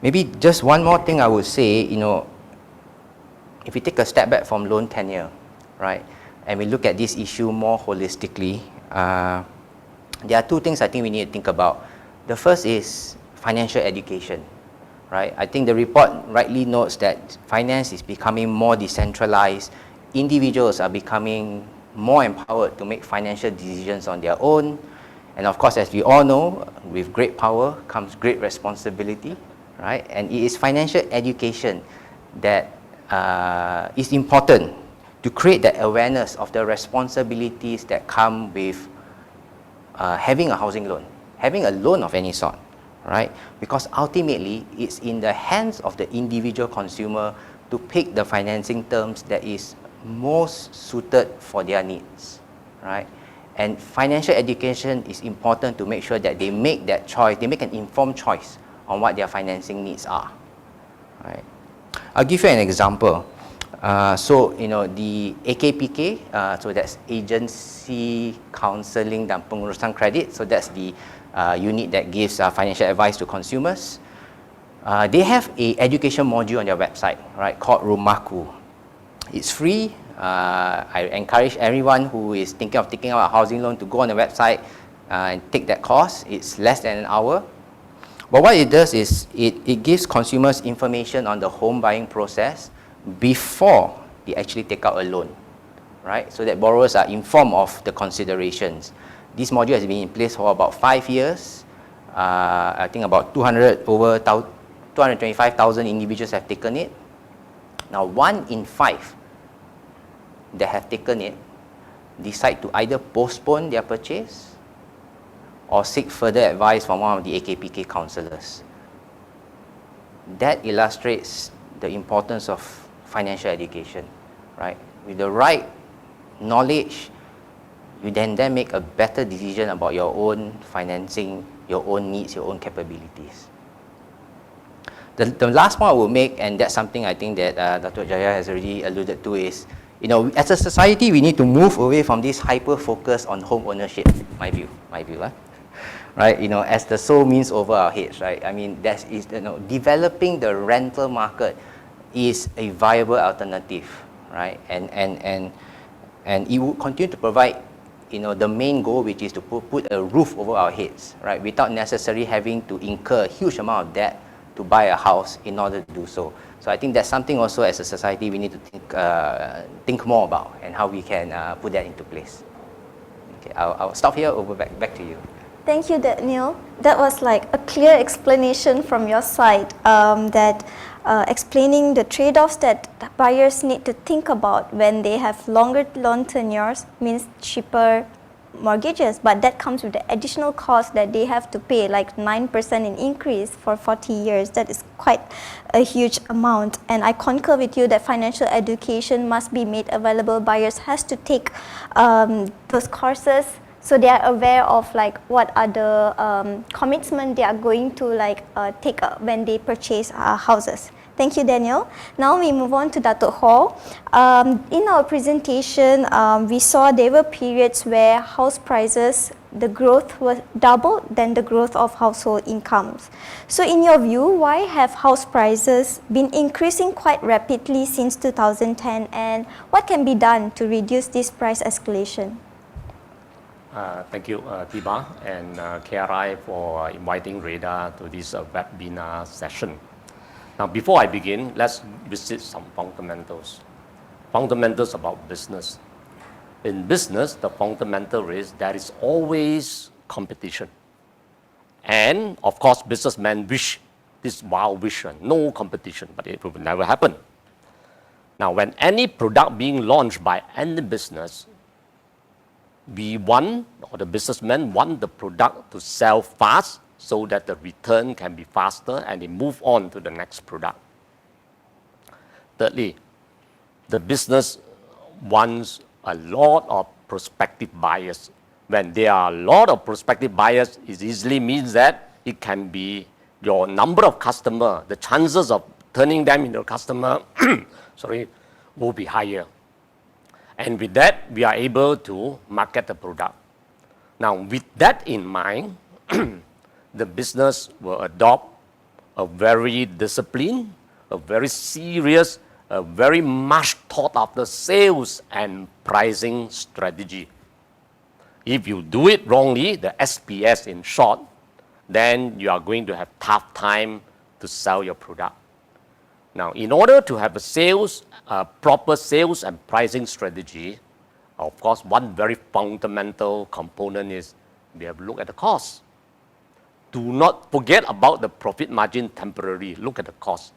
Maybe just one more thing I would say, if we take a step back from loan tenure, right, and we look at this issue more holistically, there are two things I think we need to think about. The first is financial education, right? I think the report rightly notes that finance is becoming more decentralized. Individuals are becoming more empowered to make financial decisions on their own. And of course, as we all know, with great power comes great responsibility, right? And it is financial education that is important to create that awareness of the responsibilities that come with having a housing loan, having a loan of any sort, right? Because ultimately, it's in the hands of the individual consumer to pick the financing terms that is most suited for their needs, right? And financial education is important to make sure that they make that choice, they make an informed choice on what their financing needs are, right? I'll give you an example. The AKPK, so that's Agency Counseling dan Pengurusan Kredit, so that's the unit that gives financial advice to consumers. They have a education module on their website, right, called Rumahku. It's free. I encourage everyone who is thinking of taking out a housing loan to go on the website and take that course. It's less than an hour. But what it does is it gives consumers information on the home buying process before they actually take out a loan, right? So that borrowers are informed of the considerations. This module has been in place for about 5 years. I think about 225,000 individuals have taken it. Now, 1 in 5 that have taken it decide to either postpone their purchase or seek further advice from one of the AKPK counsellors. That illustrates the importance of financial education, right? With the right knowledge, you then make a better decision about your own financing, your own needs, your own capabilities. The last point I will make, and that's something I think that Dato Jaya has already alluded to, is, as a society, we need to move away from this hyper-focus on home ownership, my view, right? As the sole means over our heads, right? I mean, developing the rental market is a viable alternative, right? And it will continue to provide, the main goal, which is to put a roof over our heads, right? Without necessarily having to incur a huge amount of debt to buy a house in order to do so. So I think that's something also as a society we need to think more about, and how we can put that into place. Okay, I'll stop here. Back to you. Thank you, Daniel. That was like a clear explanation from your side, explaining the trade-offs that buyers need to think about when they have longer loan tenures, means cheaper mortgages, but that comes with the additional cost that they have to pay, like 9% in increase for 40 years. That is quite a huge amount, and I concur with you that financial education must be made available. Buyers has to take those courses, so they are aware of what are the commitment they are going to take when they purchase houses. Thank you, Daniel. Now we move on to Dato Hall. In our presentation, we saw there were periods where house prices, the growth was double than the growth of household incomes. So in your view, why have house prices been increasing quite rapidly since 2010, and what can be done to reduce this price escalation? Thank you, Tiba and KRI for inviting REHDA to this webinar session. Now, before I begin, let's visit some fundamentals. Fundamentals about business. In business, the fundamental is there is always competition. And, of course, businessmen wish this wild vision, no competition, but it will never happen. Now, when any product being launched by any business, we want, or the businessmen want the product to sell fast so that the return can be faster and they move on to the next product. Thirdly, the business wants a lot of prospective buyers. When there are a lot of prospective buyers, it easily means that it can be your number of customers, the chances of turning them into a customer, will be higher. And with that, we are able to market the product. Now, with that in mind, the business will adopt a very disciplined, a very serious, a very much thought after sales and pricing strategy. If you do it wrongly, the SPS in short, then you are going to have tough time to sell your product. Now, in order to have a proper sales and pricing strategy, of course, one very fundamental component is we have to look at the cost. Do not forget about the profit margin temporarily. Look at the cost.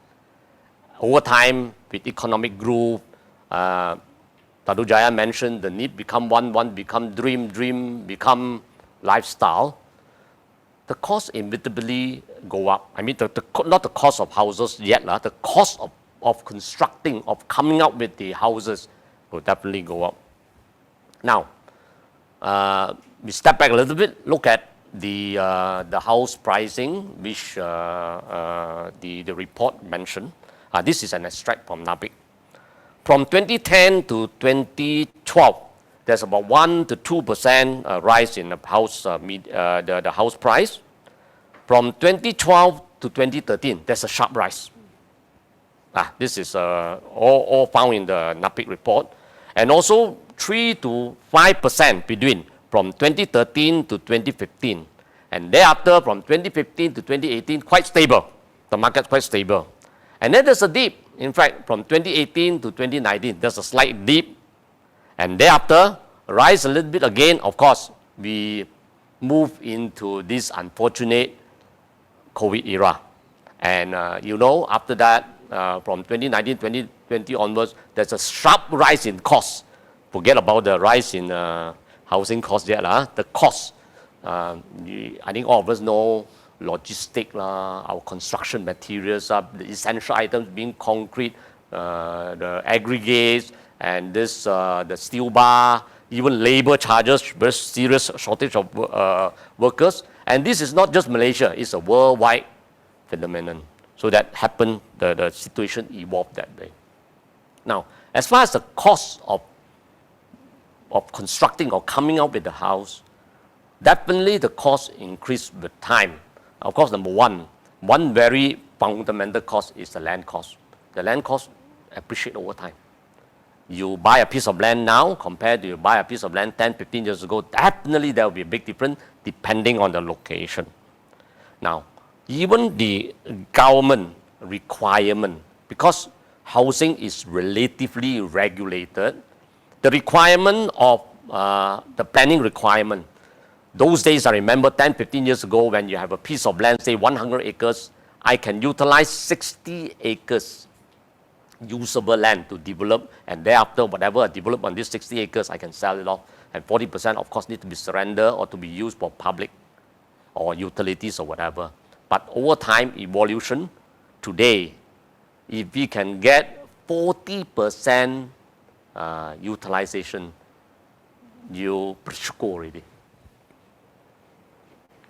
Over time, with economic growth, Dato Jaya mentioned the need become one become dream become lifestyle. The cost inevitably go up. I mean, not the cost of houses yet, the cost of constructing, of coming up with the houses will definitely go up. Now, we step back a little bit, look at the house pricing, which the report mentioned. This is an extract from NABIC. From 2010 to 2012, there's about 1 to 2% rise in the house price. From 2012 to 2013, there's a sharp rise. This is all found in the NAPIC report. And also 3 to 5% between from 2013 to 2015. And thereafter, from 2015 to 2018, quite stable. The market quite stable. And then there's a dip. In fact, from 2018 to 2019, there's a slight dip. And thereafter, rise a little bit again. Of course, we move into this unfortunate COVID era. And after that, from 2019, 2020 onwards, there's a sharp rise in costs. Forget about the rise in housing costs yet. The costs, I think all of us know, logistic, our construction materials, the essential items being concrete, the aggregates, and this the steel bar, even labor charges, very serious shortage of workers. And this is not just Malaysia, it's a worldwide phenomenon. So that happened, the situation evolved that way. Now, as far as the cost of constructing or coming out with the house, definitely the cost increased with time. Of course, number one very fundamental cost is the land cost. The land cost appreciate over time. You buy a piece of land now compared to you buy a piece of land 10, 15 years ago, definitely there will be a big difference depending on the location. Now, even the government requirement, because housing is relatively regulated, the requirement of the planning requirement, those days I remember 10, 15 years ago when you have a piece of land, say 100 acres, I can utilize 60 acres usable land to develop, and thereafter whatever I develop on these 60 acres, I can sell it off, and 40% of course need to be surrendered or to be used for public or utilities or whatever. But over time evolution, today, if we can get 40% utilization, you go already.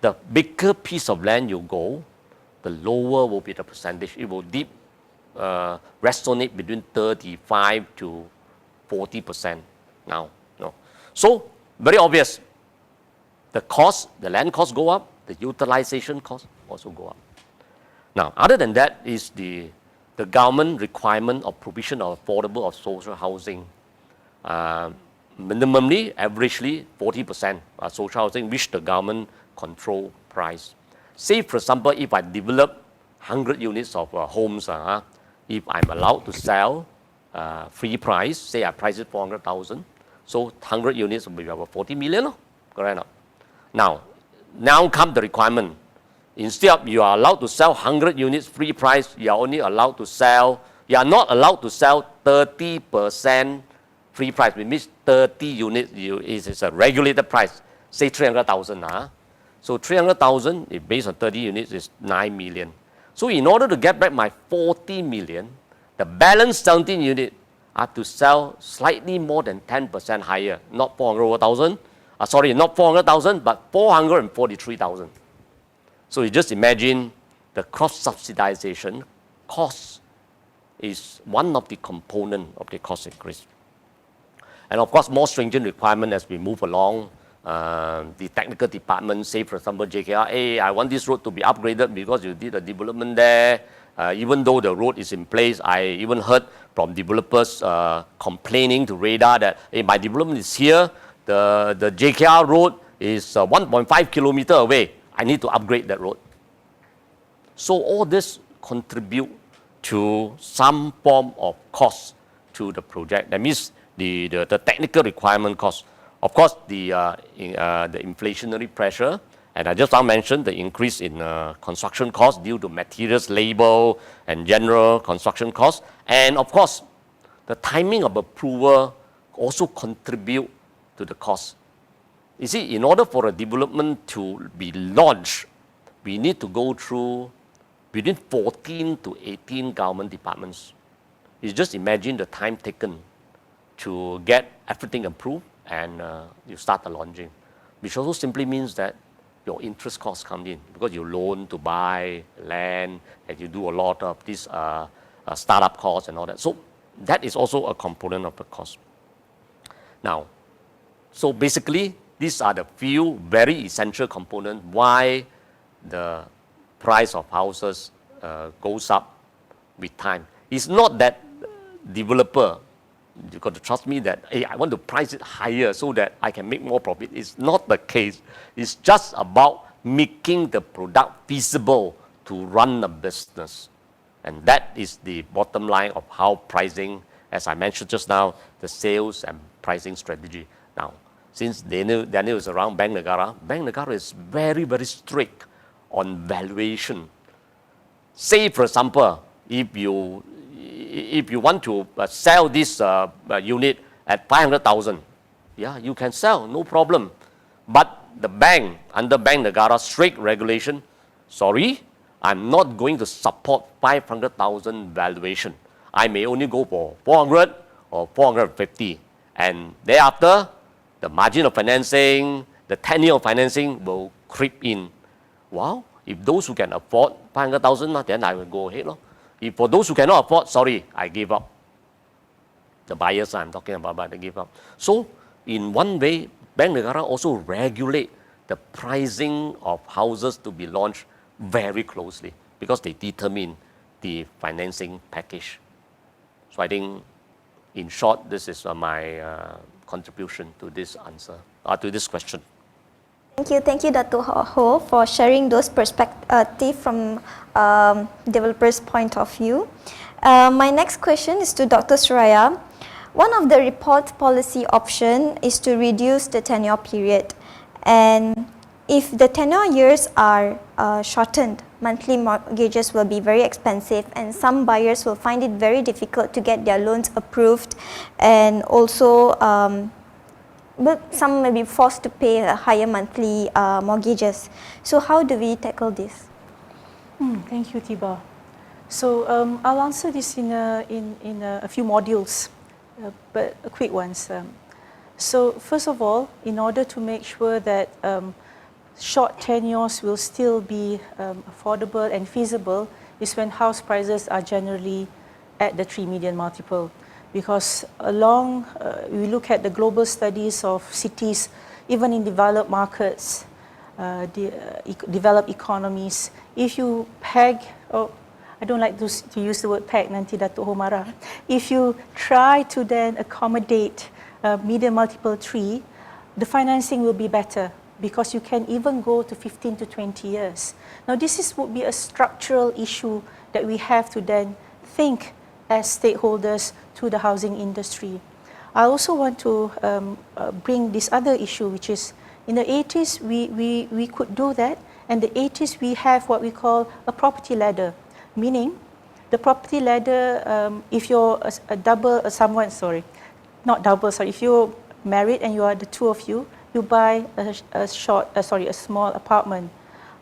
The bigger piece of land you go, the lower will be the percentage. It will resonate between 35 to 40% now. So, very obvious. The cost, the land costs go up, the utilization costs also go up. Now, other than that is the government requirement of provision of affordable or social housing. Minimally, averagely 40% social housing, which the government control price. Say, for example, if I develop 100 units of homes, if I'm allowed to sell free price, say I price it 400,000, so 100 units will be about 40 million, correct? Now come the requirement. Instead of you are allowed to sell 100 units free price, you are only allowed to sell, you are not allowed to sell 30% free price, which means 30 units is a regulated price, say 300,000. So 300,000, if based on 30 units, is 9 million. So in order to get back my 40 million, the balance 17 units are to sell slightly more than 10% higher, not 400,000, not 400,000, but 443,000. So you just imagine the cross-subsidization cost is one of the components of the cost increase. And of course, more stringent requirement as we move along. The technical department, say for example, JKR, hey, I want this road to be upgraded because you did a development there. Even though the road is in place, I even heard from developers complaining to REHDA that, hey, my development is here, the JKR road is 1.5 kilometers away. I need to upgrade that road. So all this contribute to some form of cost to the project. That means the technical requirement cost. Of course, the inflationary pressure, and I just now mentioned the increase in construction costs due to materials, labor, and general construction costs. And of course, the timing of approval also contribute to the cost. You see, in order for a development to be launched, we need to go through within 14 to 18 government departments. You just imagine the time taken to get everything approved and you start the launching, which also simply means that your interest costs come in because you loan to buy land and you do a lot of these startup costs and all that. So that is also a component of the cost. Now, so basically, these are the few very essential components why the price of houses goes up with time. It's not that developer, you got to trust me that, hey, I want to price it higher so that I can make more profit. It's not the case. It's just about making the product feasible to run the business. And that is the bottom line of how pricing, as I mentioned just now, the sales and pricing strategy. Now, since Daniel is around Bank Negara is very, very strict on valuation. Say, for example, if you want to sell this unit at 500,000, yeah, you can sell, no problem. But the bank, under Bank Negara strict regulation, sorry, I'm not going to support 500,000 valuation. I may only go for 400 or 450. And thereafter, the margin of financing, the tenure of financing will creep in. Well, if those who can afford 500,000, then I will go ahead. If for those who cannot afford, sorry, I give up. The buyers I'm talking about, they give up. So, in one way, Bank Negara also regulate the pricing of houses to be launched very closely because they determine the financing package. So I think, in short, this is my contribution to this answer, to this question. Thank you, Dato Ho, for sharing those perspectives from developers' point of view. My next question is to Dr. Suraya. One of the report policy option is to reduce the tenure period, and if the tenure years are shortened, monthly mortgages will be very expensive, and some buyers will find it very difficult to get their loans approved, and also some may be forced to pay higher monthly mortgages. So how do we tackle this? Thank you, Tiba. So I'll answer this in a few modules, but quick ones. So first of all, in order to make sure that short tenures will still be affordable and feasible is when house prices are generally at the 3 million multiple. Because we look at the global studies of cities, even in developed markets, developed economies, if you peg, I don't like to use the word peg, nanti Dato' Ho marah. If you try to then accommodate median multiple 3, the financing will be better because you can even go to 15 to 20 years. Now would be a structural issue that we have to then think as stakeholders to the housing industry. I also want to bring this other issue, which is in the 80s we could do that, and the 80s we have what we call a property ladder, meaning the property ladder, if you're if you're married and you are the two of you, you buy a small apartment.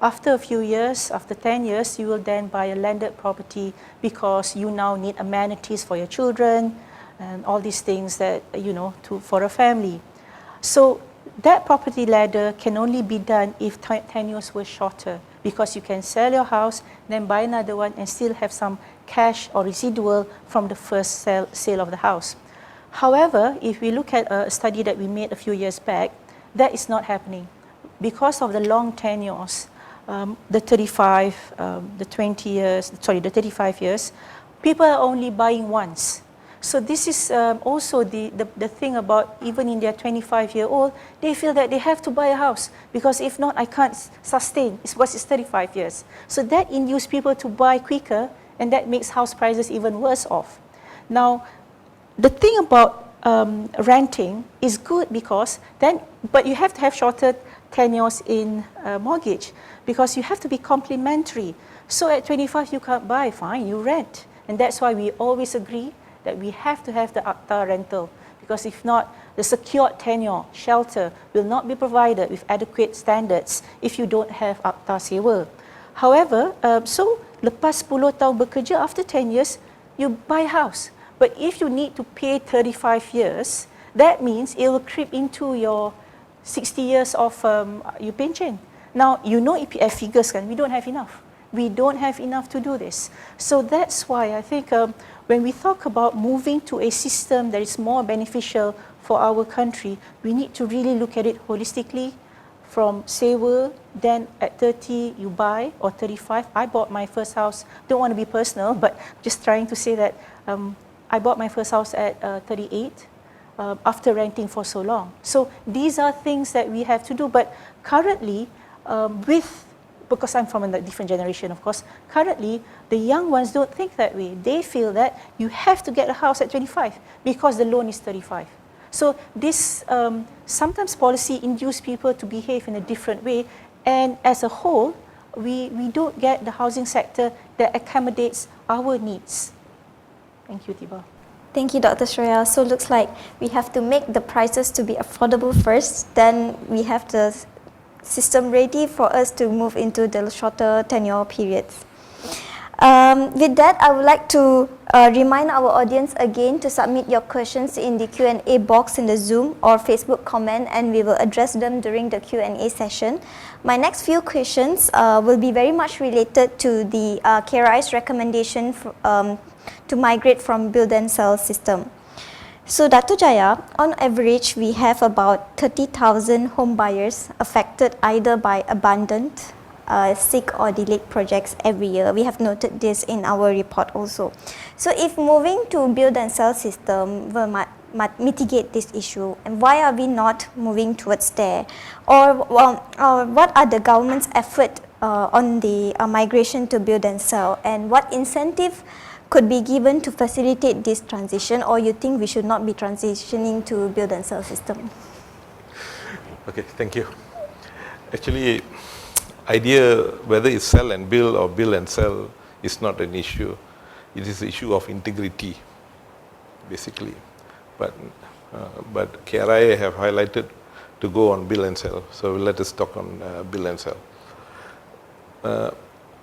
After a few years, after 10 years, you will then buy a landed property because you now need amenities for your children and all these things that, for a family. So that property ladder can only be done if tenures were shorter because you can sell your house, then buy another one and still have some cash or residual from the first sale of the house. However, if we look at a study that we made a few years back, that is not happening. Because of the long tenures, the 35 years, people are only buying once. So this is also the thing about even in their 25-year-old, they feel that they have to buy a house because if not, I can't sustain. It's 35 years. So that induces people to buy quicker, and that makes house prices even worse off. Now, the thing about renting is good because but you have to have shorter tenures in mortgage because you have to be complementary. So at 25 you can't buy, fine, you rent. And that's why we always agree that we have to have the akta rental because if not, the secured tenure, shelter will not be provided with adequate standards if you don't have akta sewa. However, so lepas 10 tahun bekerja, after 10 years, you buy a house. But if you need to pay 35 years, that means it will creep into your 60 years of your pension. Now, EPF figures, we don't have enough. We don't have enough to do this. So that's why I think when we talk about moving to a system that is more beneficial for our country, we need to really look at it holistically from sewa, then at 30 you buy, or 35. I bought my first house, don't want to be personal, but just trying to say that I bought my first house at 38 after renting for so long. So these are things that we have to do, but currently because I'm from a different generation, of course, currently the young ones don't think that way. They feel that you have to get a house at 25 because the loan is 35. So this sometimes policy induce people to behave in a different way, and as a whole, we don't get the housing sector that accommodates our needs. Thank you, Tiba. Thank you, Dr. Suraya. So looks like we have to make the prices to be affordable first, then we have the system ready for us to move into the shorter tenure periods. With that, I would like to remind our audience again to submit your questions in the Q&A box in the Zoom or Facebook comment, and we will address them during the Q&A session. My next few questions will be very much related to the KRI's recommendation to migrate from build and sell system. So Dato Jaya, on average, we have about 30,000 home buyers affected either by abandoned, sick or delayed projects every year. We have noted this in our report also. So if moving to build and sell system will mitigate this issue, and why are we not moving towards there? Or what are the government's effort on the migration to build and sell, and what incentive could be given to facilitate this transition, or you think we should not be transitioning to build and sell system? Okay, thank you. Actually, idea whether it's sell and build or build and sell is not an issue. It is an issue of integrity, basically. But KRI have highlighted to go on build and sell. So let us talk on build and sell.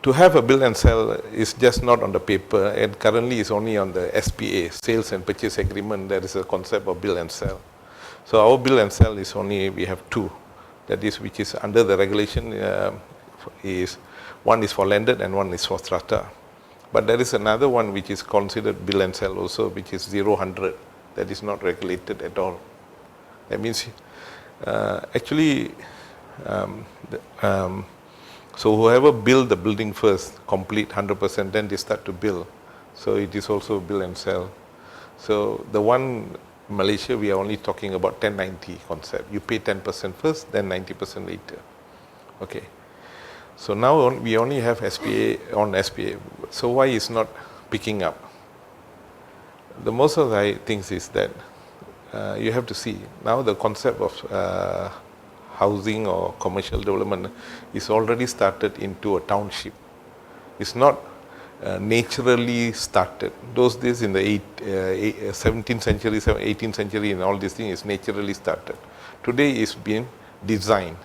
To have a build and sell is just not on the paper, and currently is only on the SPA, sales and purchase agreement. There is a concept of build and sell. So our build and sell is only, we have two. That is, which is under the regulation, is one is for landed and one is for strata. But there is another one which is considered build and sell also, which is 0-100. That is not regulated at all. That means so whoever build the building first, complete 100%, then they start to build. So it is also build and sell. So the one in Malaysia, we are only talking about 10-90 concept. You pay 10% first, then 90% later. Okay. So now we only have SPA on SPA. So why is not picking up? The most of the things is that you have to see now the concept of housing or commercial development is already started into a township. It's not naturally started. Those days in the 17th century, 18th century and all these things is naturally started. Today it's been designed.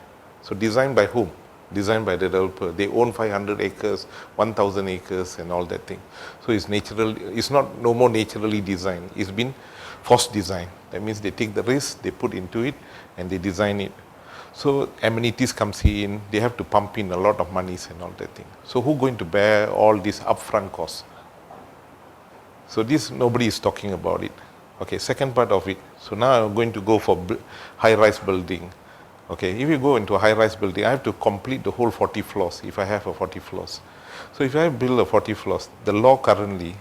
So designed by whom? Designed by the developer. They own 500 acres, 1,000 acres and all that thing. So it's natural. It's not no more naturally designed. It's been forced design. That means they take the risk, they put into it and they design it. So amenities comes in, they have to pump in a lot of monies and all that thing. So who going to bear all these upfront costs? So this, nobody is talking about it. Okay, second part of it. So now I'm going to go for high-rise building. Okay, if you go into a high-rise building, I have to complete the whole 40 floors if I have a 40 floors. So if I build a 40 floors, the law currently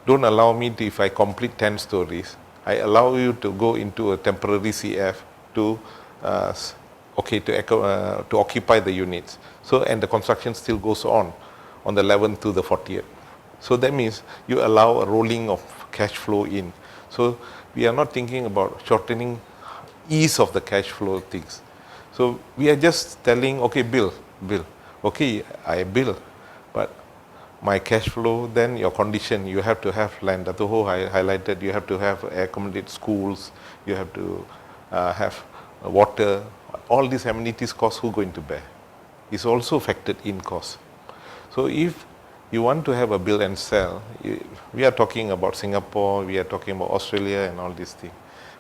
don't allow me to, if I complete 10 stories, I allow you to go into a temporary CF to occupy the units. So, and the construction still goes on the 11th to the 40th. So that means you allow a rolling of cash flow in. So we are not thinking about shortening ease of the cash flow things. So we are just telling, okay, bill. Okay, I bill, but my cash flow, then your condition, you have to have land. Dato I highlighted, you have to have accommodate schools, you have to have water. All these amenities costs, who going to bear? Is also factored in cost. So if you want to have a build and sell, we are talking about Singapore, we are talking about Australia and all these things.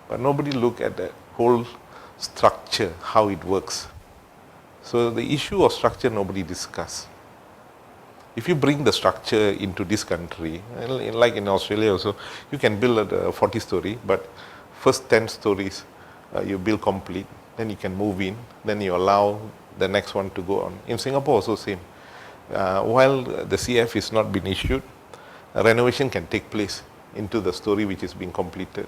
But nobody look at the whole structure, how it works. So the issue of structure, nobody discuss. If you bring the structure into this country, like in Australia also, you can build a 40-story, but first 10 stories you build complete. then you can move in, then you allow the next one to go on. In Singapore also same. While the CF is not been issued, a renovation can take place into the story which is being completed.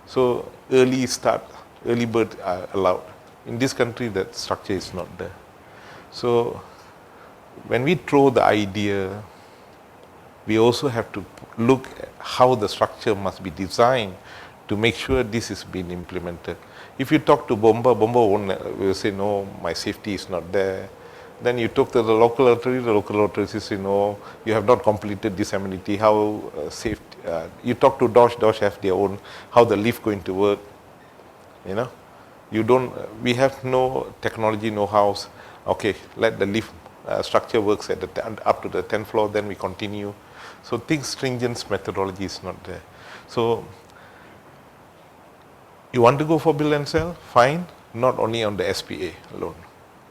So early start, early bird are allowed. In this country, that structure is not there. So when we throw the idea, we also have to look at how the structure must be designed to make sure this is being implemented. If you talk to Bomba will say, no, my safety is not there. Then you talk to the local authority say, no, you have not completed this amenity, how safe. You talk to Dosh have their own, how the lift going to work, you know. We have no technology know-hows. Okay, let the lift structure works at up to the 10th floor, then we continue. So stringent methodology is not there. So you want to go for build and sell? Fine, not only on the SPA alone.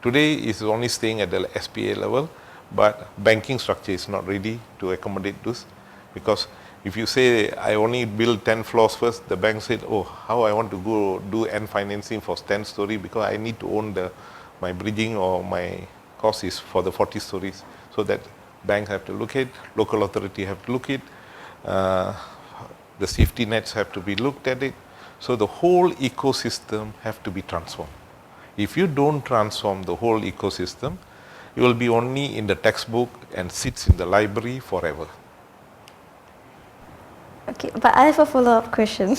Today is only staying at the SPA level, but banking structure is not ready to accommodate this, because if you say I only build 10 floors first, the bank said, oh, how I want to go do end financing for 10 story because I need to own my bridging, or my cost is for the 40 stories. So that banks have to look at, local authority have to look at, the safety nets have to be looked at it. So the whole ecosystem have to be transformed. If you don't transform the whole ecosystem, you will be only in the textbook and sits in the library forever. Okay, but I have a follow-up question.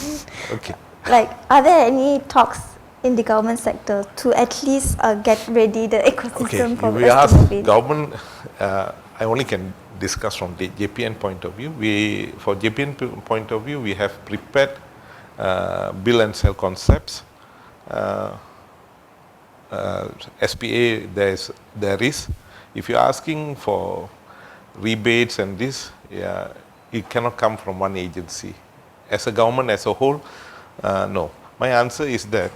Okay. Like, are there any talks in the government sector to at least get ready the ecosystem for we us ask to move in? government, I only can discuss from the JPN point of view. For JPN point of view, we have prepared build and sell concepts. SPA there is. If you're asking for rebates and this, it cannot come from one agency. As a government as a whole, no. My answer is that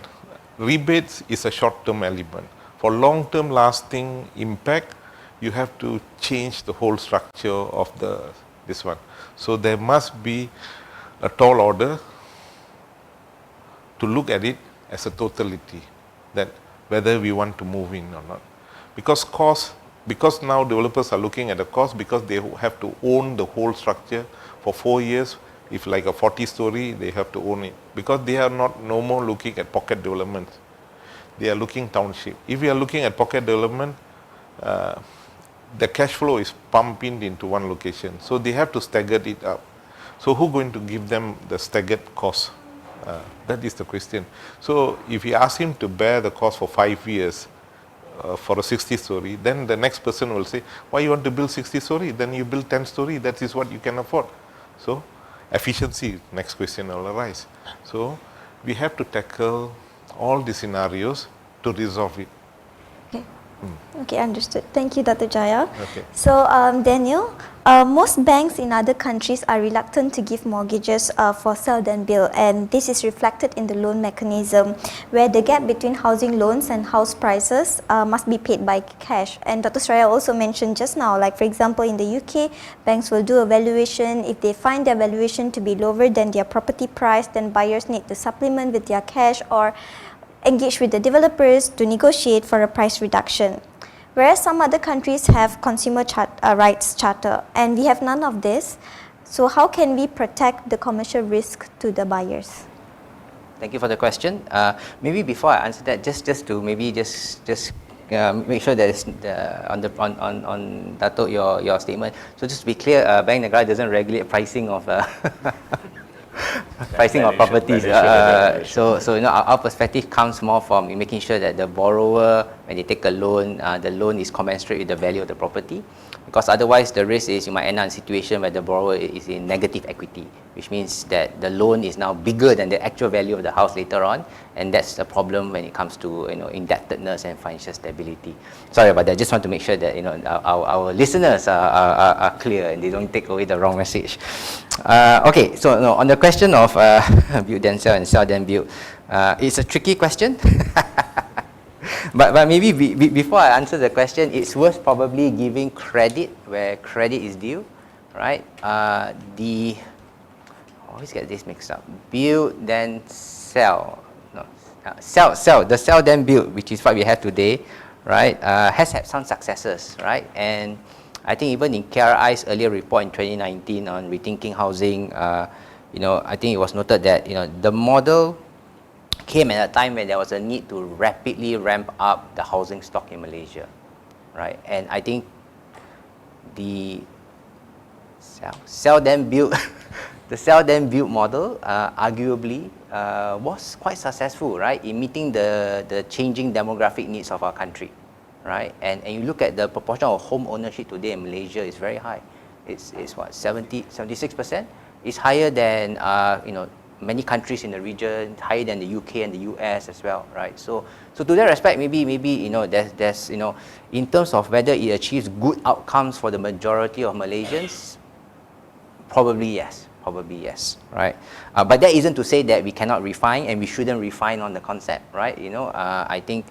rebates is a short-term element. For long-term lasting impact, you have to change the whole structure of this one. So there must be a tall order to look at it as a totality, that whether we want to move in or not. Because now developers are looking at the cost, because they have to own the whole structure for 4 years. If like a 40-story, they have to own it. Because they are no more looking at pocket development. They are looking township. If we are looking at pocket development, the cash flow is pumping into one location. So they have to stagger it up. So who's going to give them the staggered cost? That is the question. So if you ask him to bear the cost for 5 years for a 60-story, then the next person will say, why you want to build 60-story? Then you build 10-story, that is what you can afford. So efficiency, next question will arise. So we have to tackle all the scenarios to resolve it. Okay. Okay, understood. Thank you, Dr. Jaya. Okay. So, Daniel, most banks in other countries are reluctant to give mortgages for sell then build, and this is reflected in the loan mechanism, where the gap between housing loans and house prices must be paid by cash. And Dr. Suraya also mentioned just now, like for example in the UK, banks will do a valuation. If they find their valuation to be lower than their property price, then buyers need to supplement with their cash or engage with the developers to negotiate for a price reduction. Whereas some other countries have consumer rights charter, and we have none of this. So how can we protect the commercial risk to the buyers? Thank you for the question. Maybe before I answer that, just to maybe just make sure that it's on Dato your statement. So just to be clear, Bank Negara doesn't regulate pricing of pricing of properties. So our perspective comes more from making sure that the borrower, when they take a loan, the loan is commensurate with the value of the property. Because otherwise the risk is you might end up in a situation where the borrower is in negative equity, which means that the loan is now bigger than the actual value of the house later on, and that's the problem when it comes to indebtedness and financial stability. Sorry about that. Just want to make sure that our listeners are clear and they don't take away the wrong message. Okay, so on the question of build then sell and sell then build, it's a tricky question. But maybe before I answer the question, it's worth probably giving credit where credit is due, right? I always get this mixed up. Build then sell. No, the sell then build, which is what we have today, right, has had some successes, right? And I think even in KRI's earlier report in 2019 on rethinking housing, I think it was noted that, the model came at a time when there was a need to rapidly ramp up the housing stock in Malaysia, right? And I think the sell then build the sell then build model arguably was quite successful, right, in meeting the changing demographic needs of our country, right? And you look at the proportion of home ownership today in Malaysia is very high. It's what, 76%? It's higher than many countries in the region, higher than the UK and the US as well, right? So to that respect, maybe there's in terms of whether it achieves good outcomes for the majority of Malaysians, probably yes, right? But that isn't to say that we cannot refine, and we shouldn't refine on the concept, right? I think,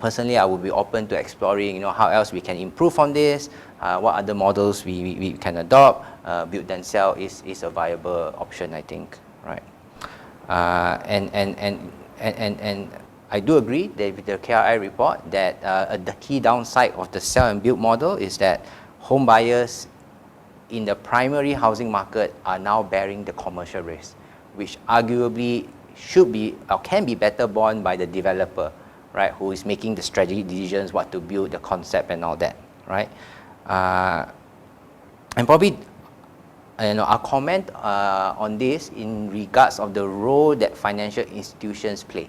personally, I would be open to exploring, how else we can improve on this, what other models we can adopt. Build then sell is a viable option, I think, right? And I do agree that with the KRI report that the key downside of the sell and build model is that home buyers in the primary housing market are now bearing the commercial risk, which arguably should be or can be better borne by the developer, right, who is making the strategic decisions, what to build, the concept and all that, right? And probably our comment on this in regards of the role that financial institutions play,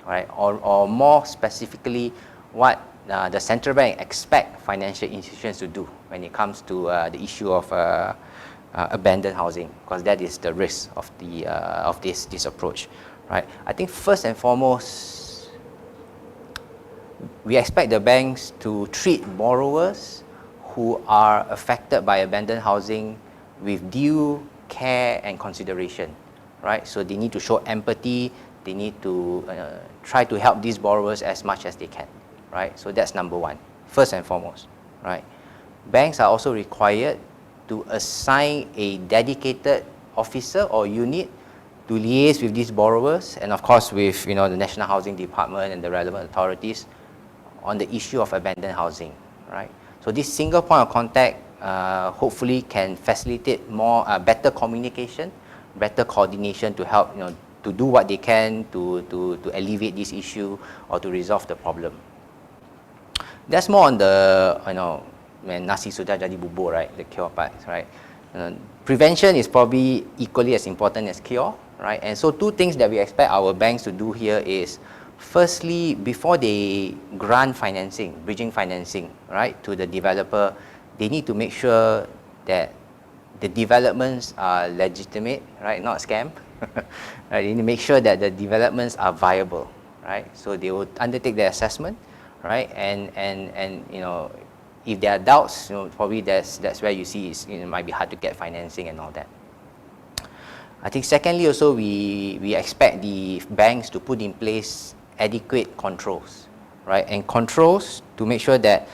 right, or more specifically what the central bank expect financial institutions to do when it comes to the issue of abandoned housing, because that is the risk of this approach, right? I think first and foremost, we expect the banks to treat borrowers who are affected by abandoned housing with due care and consideration, right? So they need to show empathy. They need to try to help these borrowers as much as they can, right? So that's number one, first and foremost, right? Banks are also required to assign a dedicated officer or unit to liaise with these borrowers, and of course with the National Housing Department and the relevant authorities on the issue of abandoned housing, right? So this single point of contact hopefully can facilitate more better communication, better coordination to help to do what they can to alleviate this issue or to resolve the problem. That's more on the when nasi sudah jadi bubur, right, the cure part, right? Prevention is probably equally as important as cure, right? And so two things that we expect our banks to do here is, firstly, before they grant financing, bridging financing, right, to the developer, they need to make sure that the developments are legitimate, right, not scam. Right? They need to make sure that the developments are viable, right? So they will undertake the assessment, right? And if there are doubts, probably that's where you see it might be hard to get financing and all that. I think secondly also we expect the banks to put in place adequate controls, right? And controls to make sure that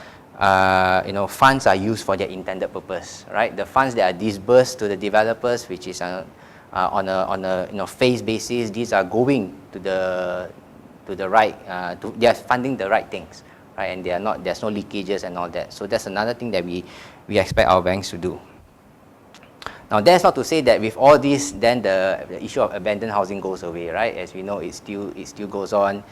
funds are used for their intended purpose, right? The funds that are disbursed to the developers, which is on a phase basis, these are going to the right, they are funding the right things, right? And there's no leakages and all that. So that's another thing that we expect our banks to do. Now that's not to say that with all this, then the issue of abandoned housing goes away, right? As we know, it still goes on.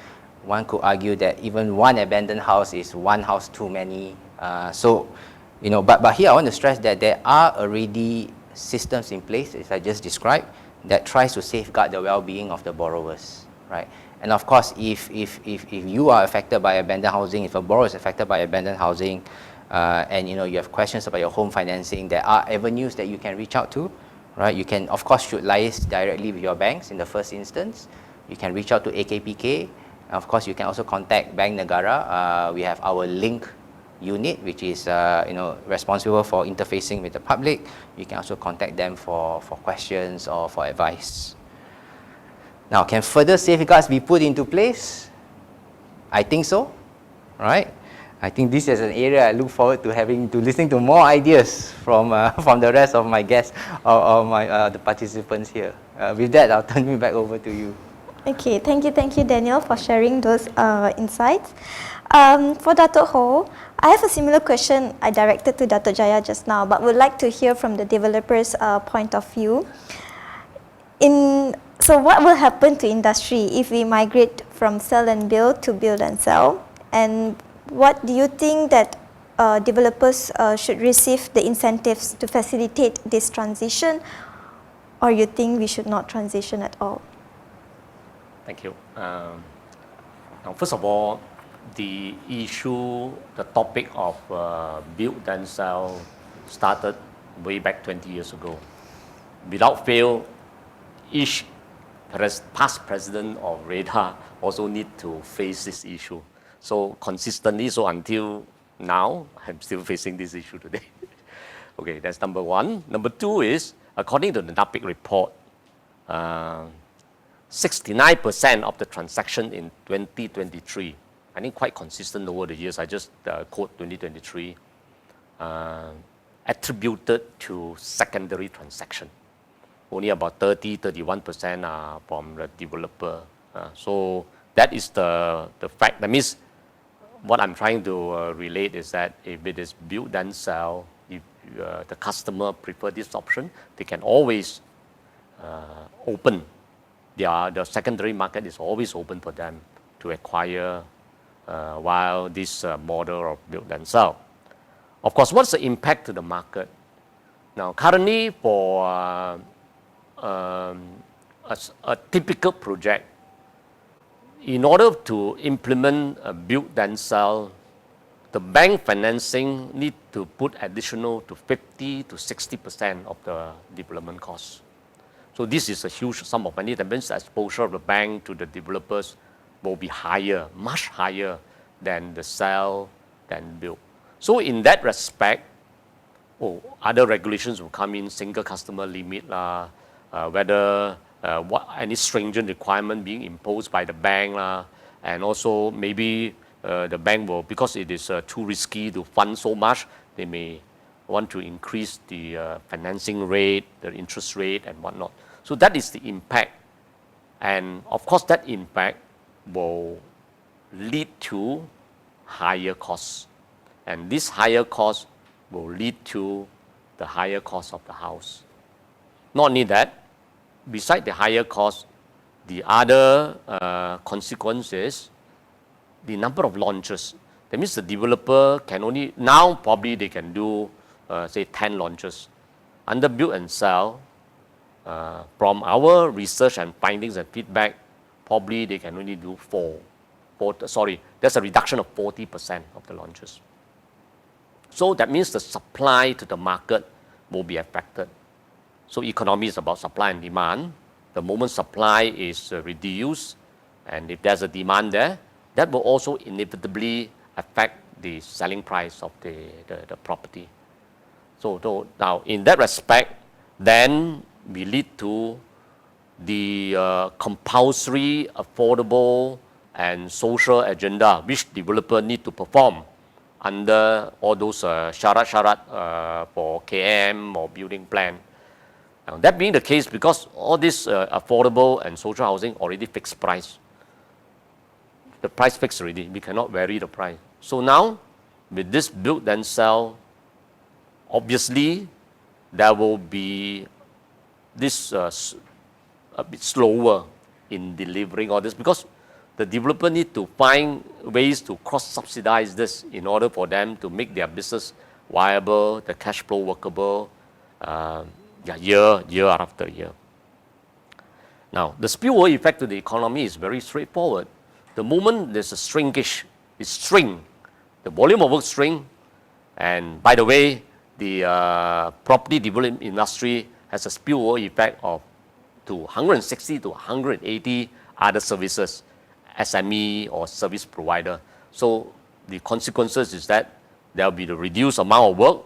One could argue that even one abandoned house is one house too many. But here I want to stress that there are already systems in place, as I just described, that tries to safeguard the well-being of the borrowers, right? And of course, if you are affected by abandoned housing, if a borrower is affected by abandoned housing, and you have questions about your home financing, there are avenues that you can reach out to, right? You can, of course, should liaise directly with your banks in the first instance. You can reach out to AKPK. Of course, you can also contact Bank Negara. We have our link unit, which is responsible for interfacing with the public. You can also contact them for questions or for advice. Now, can further safeguards be put into place? I think so, right? I think this is an area I look forward to listening to more ideas from the rest of my guests or the participants here. With that, I'll turn it back over to you. Okay, thank you, Daniel, for sharing those insights. For Dato Ho, I have a similar question I directed to Dato Jaya just now, but would like to hear from the developer's point of view. So what will happen to industry if we migrate from sell and build to build and sell? And what do you think that developers should receive the incentives to facilitate this transition, or you think we should not transition at all? Thank you. Now, first of all, the topic of build and sell started way back 20 years ago. Without fail, each past president of REHDA also need to face this issue. So consistently, so until now, I'm still facing this issue today. Okay, that's number one. Number two is, according to the NAPIC report, 69% of the transaction in 2023, I think quite consistent over the years, I just quote 2023, attributed to secondary transaction. Only about 31% are from the developer. So that is the fact. That means what I'm trying to relate is that if it is build and sell, if the customer prefer this option, they can always open. The secondary market is always open for them to acquire while this model of build and sell. Of course, what's the impact to the market? Now, currently for a typical project, in order to implement a build and sell, the bank financing need to put additional to 50 to 60% of the development costs. So this is a huge sum of money. That means the exposure of the bank to the developers will be higher, much higher than the sell, than build. So in that respect, other regulations will come in, single customer limit, whether any stringent requirement being imposed by the bank, and also maybe the bank will, because it is too risky to fund so much, they may want to increase the financing rate, the interest rate and whatnot. So that is the impact. And of course that impact will lead to higher costs. And this higher cost will lead to the higher cost of the house. Not only that, beside the higher cost, the other consequence is the number of launches. That means the developer can only, now probably they can do, say 10 launches. Under build and sell, from our research and findings and feedback, probably they can only do four. There's a reduction of 40% of the launches. So that means the supply to the market will be affected. So economy is about supply and demand. The moment supply is reduced, and if there's a demand there, that will also inevitably affect the selling price of the property. So now in that respect, then we lead to the compulsory, affordable and social agenda which developer need to perform under all those syarat for KM or building plan. Now, that being the case, because all this affordable and social housing already fixed price, the price fixed already, we cannot vary the price. So now, with this build and sell, obviously, there will be this a bit slower in delivering all this, because the developer need to find ways to cross-subsidize this in order for them to make their business viable, the cash flow workable, year after year. Now, the spillover effect to the economy is very straightforward. The moment there's a shrinkage, it's string, the volume of work string, and by the way, the property development industry has a spillover effect of to 160 to 180 other services, SME or service provider. So the consequences is that there will be the reduced amount of work,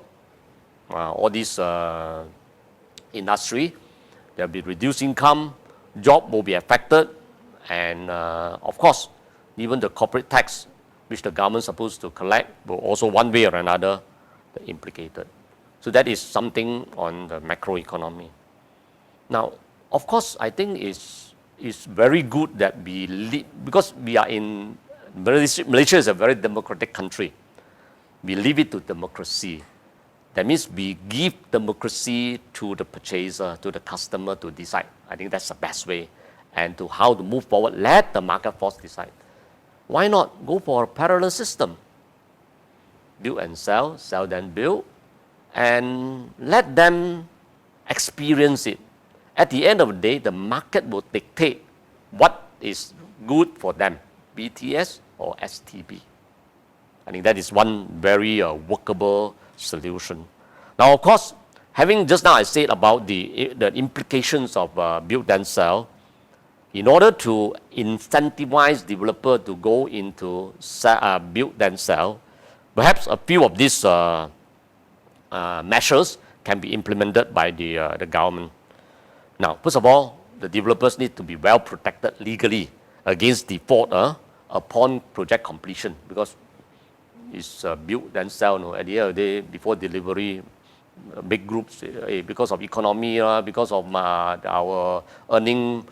all these industry, there will be reduced income, job will be affected, and of course, even the corporate tax, which the government is supposed to collect, will also one way or another be implicated. So that is something on the macroeconomy. Now, of course, I think it's it's very good that we lead, because we are in, Malaysia is a very democratic country. We leave it to democracy. That means we give democracy to the purchaser, to the customer to decide. I think that's the best way. And to how to move forward, let the market force decide. Why not go for a parallel system? Build and sell then build, and let them experience it. At the end of the day, the market will dictate what is good for them, BTS or STB. I think that is one very workable solution. Now, of course, having just now I said about the implications of build and sell, in order to incentivize developer to go into build and sell, perhaps a few of these measures can be implemented by the government. Now, first of all, the developers need to be well protected legally against default upon project completion, because it's build and sell. At the end of the day, before delivery, big groups, because of economy, because of our earning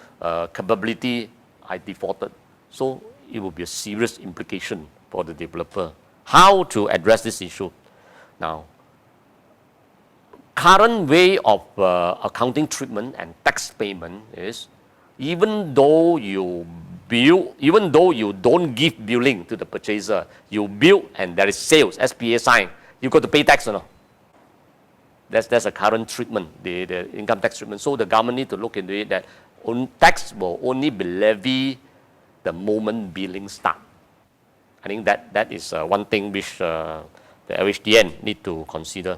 capability, I defaulted. So it will be a serious implication for the developer. How to address this issue? Now, current way of accounting treatment and tax payment is, even though you build, even though you don't give billing to the purchaser, you build and there is sales, SPA sign, you got to pay tax or not? That's a current treatment, the income tax treatment. So the government need to look into it, that tax will only be levied the moment billing start. I think that is one thing which the REHDA need to consider.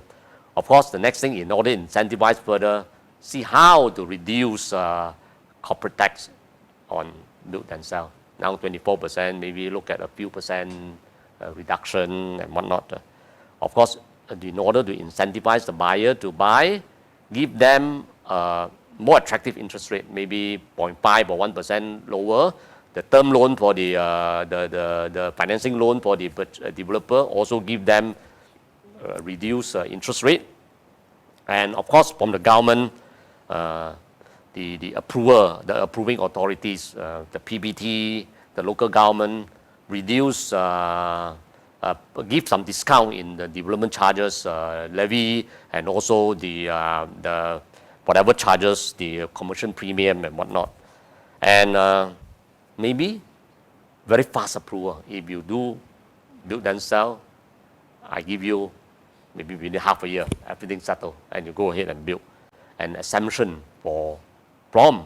Of course, the next thing, in order to incentivize further, see how to reduce corporate tax on build and sell. Now 24%, maybe look at a few percent reduction and whatnot. Of course, in order to incentivize the buyer to buy, give them more attractive interest rate, maybe 0.5 or 1% lower. The term loan for the financing loan for the developer, also give them reduced interest rate. And of course, from the government, the approver, the approving authorities, the PBT, the local government, reduce, give some discount in the development charges levy, and also the whatever charges, the commercial premium and whatnot. And maybe very fast approval. If you do build and sell, I give you maybe within half a year, everything settled, and you go ahead and build. An exemption from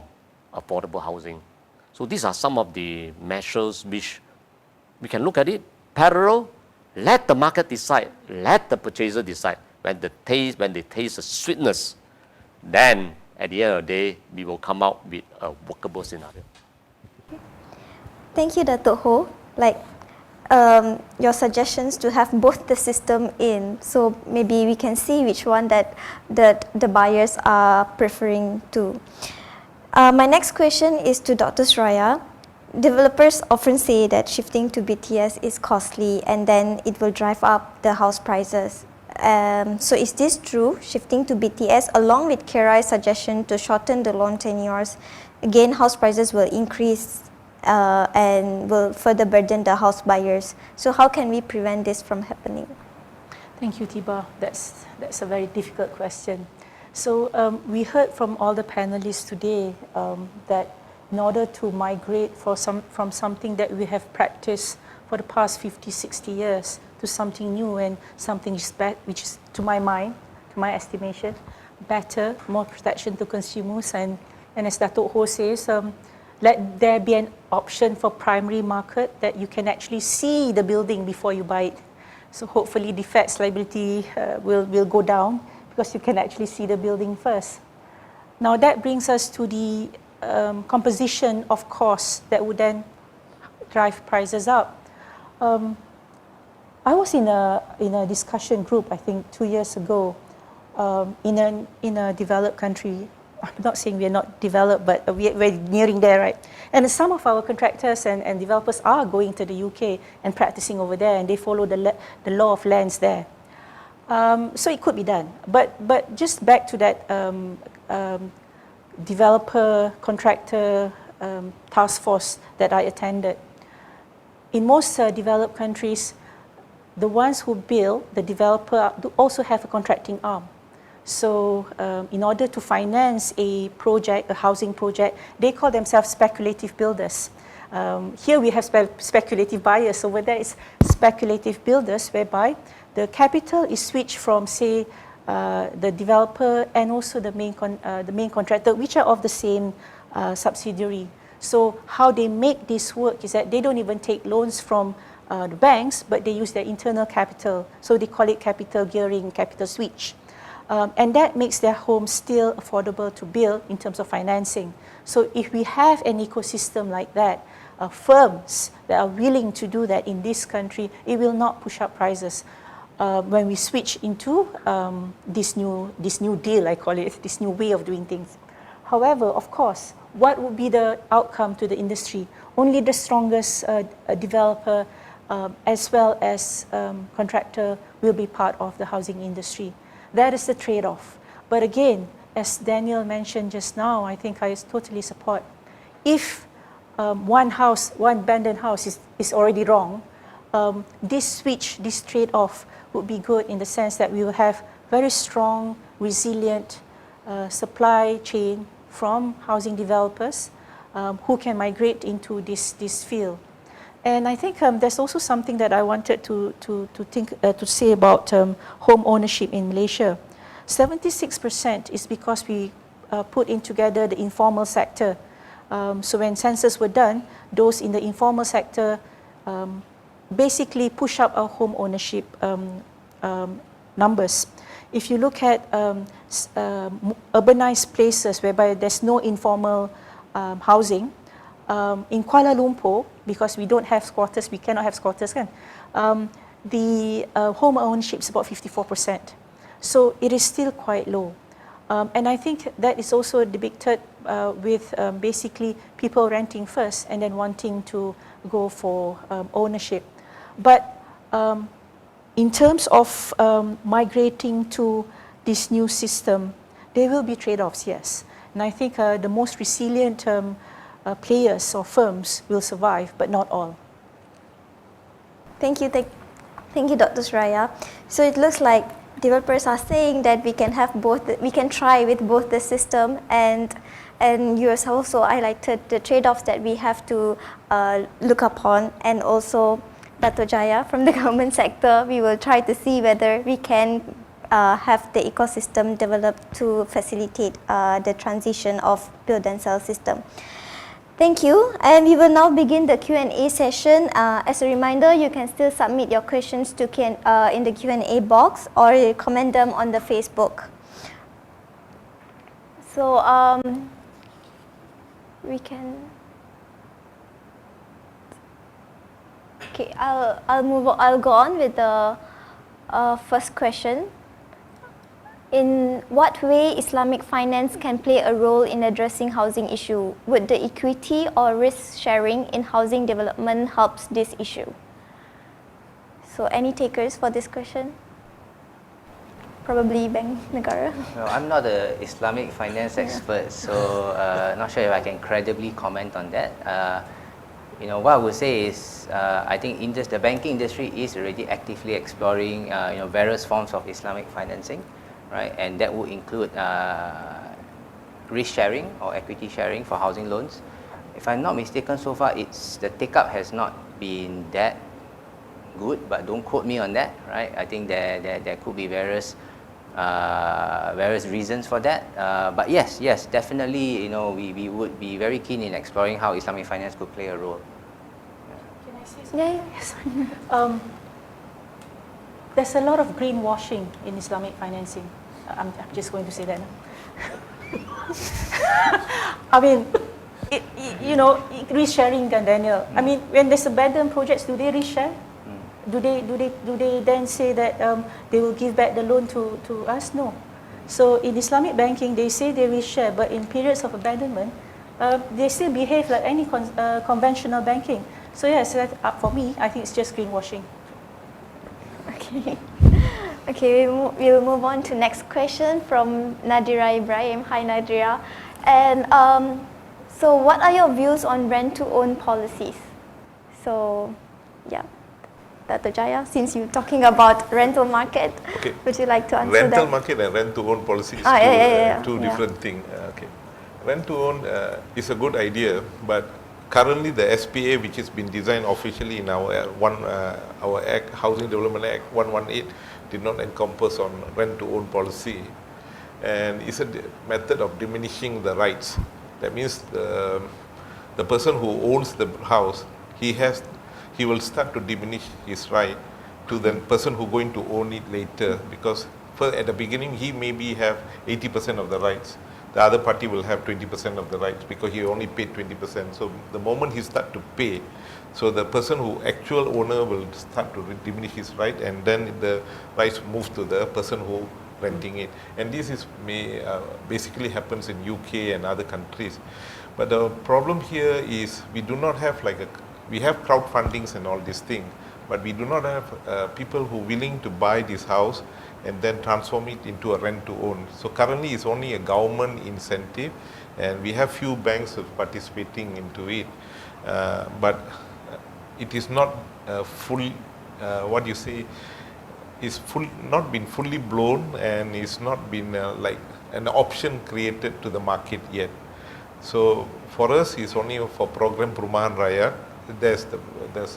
affordable housing. So these are some of the measures which we can look at it parallel. Let the market decide. Let the purchaser decide. When they taste the sweetness, then at the end of the day, we will come out with a workable scenario. Thank you, Dato Ho. Your suggestions to have both the system in, so maybe we can see which one that the buyers are preferring to. My next question is to Dr. Suraya. Developers often say that shifting to BTS is costly and then it will drive up the house prices. So is this true? Shifting to BTS along with KRI's suggestion to shorten the loan tenures, again house prices will increase and will further burden the house buyers. So how can we prevent this from happening? Thank you, Tiba. That's a very difficult question. So we heard from all the panelists today that in order to migrate from something that we have practiced for the past 50, 60 years to something new and something which is, to my mind, to my estimation, better, more protection to consumers, and as Dato Ho says, let there be an option for primary market that you can actually see the building before you buy it. So hopefully defects liability will go down because you can actually see the building first. Now that brings us to the composition of costs that would then drive prices up. I was in a discussion group, I think 2 years ago, in a developed country. I'm not saying we're not developed, but we're nearing there, right? And some of our contractors and developers are going to the UK and practicing over there, and they follow the law of lands there. So it could be done. But just back to that developer, contractor task force that I attended. In most developed countries, the ones who build, the developer, do also have a contracting arm. So in order to finance a project, a housing project, they call themselves speculative builders. Here we have speculative buyers. Over there is speculative builders, whereby the capital is switched from, say, the developer and also the main contractor, which are of the same subsidiary. So how they make this work is that they don't even take loans from the banks, but they use their internal capital. So they call it capital gearing, capital switch. And that makes their home still affordable to build in terms of financing. So if we have an ecosystem like that, firms that are willing to do that in this country, it will not push up prices. When we switch into this new deal, I call it, this new way of doing things. However, of course, what would be the outcome to the industry? Only the strongest developer as well as contractor will be part of the housing industry. That is the trade-off. But again, as Daniel mentioned just now, I think I totally support. If one abandoned house is already wrong, this switch, this trade-off would be good in the sense that we will have very strong, resilient supply chain from housing developers who can migrate into this field. And I think there's also something that I wanted to say about home ownership in Malaysia. 76% is because we put in together the informal sector. So when census were done, those in the informal sector basically push up our home ownership numbers. If you look at urbanized places whereby there's no informal housing, in Kuala Lumpur, because we don't have squatters, we cannot have squatters, the home ownership is about 54%. So it is still quite low. And I think that is also depicted with basically people renting first and then wanting to go for ownership. But in terms of migrating to this new system, there will be trade-offs, yes. And I think the most resilient players or firms will survive, but not all. Thank you, Dr. Suraya. So it looks like developers are saying that we can have both. We can try with both the system, and you also highlighted the trade-offs that we have to look upon, and also Dato Jaya from the government sector. We will try to see whether we can have the ecosystem developed to facilitate the transition of build and sell system. Thank you, and we will now begin the Q&A session. As a reminder, you can still submit your questions to in the Q&A box, or comment them on the Facebook. So we can. Okay, I'll go on with the first question. In what way Islamic finance can play a role in addressing housing issue? Would the equity or risk sharing in housing development helps this issue? So any takers for this question? Probably Bank Negara. No, I'm not an Islamic finance expert, so not sure if I can credibly comment on that. What I would say is, I think the banking industry is already actively exploring, various forms of Islamic financing. Right, and that would include risk sharing or equity sharing for housing loans. If I'm not mistaken, so far the take-up has not been that good, but don't quote me on that. Right, I think there could be various reasons for that. But yes, definitely, we would be very keen in exploring how Islamic finance could play a role. Can I say something? Yes. There's a lot of greenwashing in Islamic financing. I'm just going to say that now. I mean, risk sharing, Daniel. I mean, when there's abandoned projects, do they risk share? Do they then say that they will give back the loan to us? No. So in Islamic banking, they say they risk share, but in periods of abandonment, they still behave like any conventional banking. So yes, for me, I think it's just greenwashing. Okay, we'll move on to next question from Nadira Ibrahim. Hi, Nadira. And So what are your views on rent-to-own policies? So, yeah, Dato Jaya, since you're talking about rental market, Okay. would you like to answer Rental that? market and rent-to-own policy is two different things. Okay. Rent-to-own is a good idea, but currently the SPA, which has been designed officially in our our Act, Housing Development Act 118, did not encompass on rent-to-own policy, and it's a method of diminishing the rights. That means the person who owns the house, he will start to diminish his right to the person who going to own it later, because at the beginning he maybe have 80% of the rights. The other party will have 20% of the rights because he only paid 20%. So the moment he start to pay, so the person who actual owner will start to diminish his right, and then the rights move to the person who renting it. And this is basically happens in UK and other countries. But the problem here is we do not have we have crowdfundings and all these things, but we do not have people who willing to buy this house and then transform it into a rent-to-own. So currently it's only a government incentive, and we have few banks participating into it, but it is not not been fully blown, and it's not been like an option created to the market yet. So for us, it's only for program Perumahan Rakyat. There's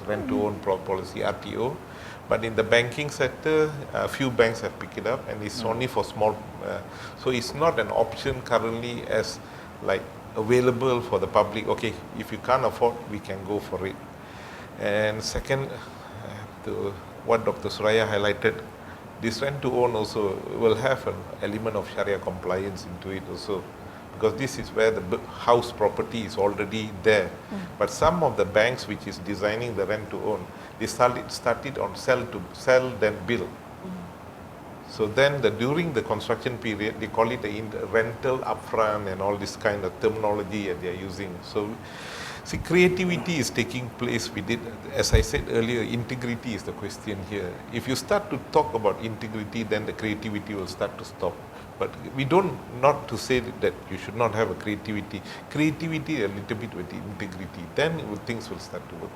rent-to-own policy, RTO. But in the banking sector, a few banks have picked it up, and it's only for small. So it's not an option currently as available for the public. Okay, if you can't afford, we can go for it. And second, what Dr. Suraya highlighted, this rent-to-own also will have an element of Sharia compliance into it also, because this is where the house property is already there. But some of the banks which is designing the rent-to-own, they started on sell then build. So then during the construction period, they call it a rental upfront and all this kind of terminology that they are using. So see, creativity is taking place with it. As I said earlier, integrity is the question here. If you start to talk about integrity, then the creativity will start to stop. But we don't, not to say that you should not have a creativity. Creativity a little bit with the integrity, then things will start to work.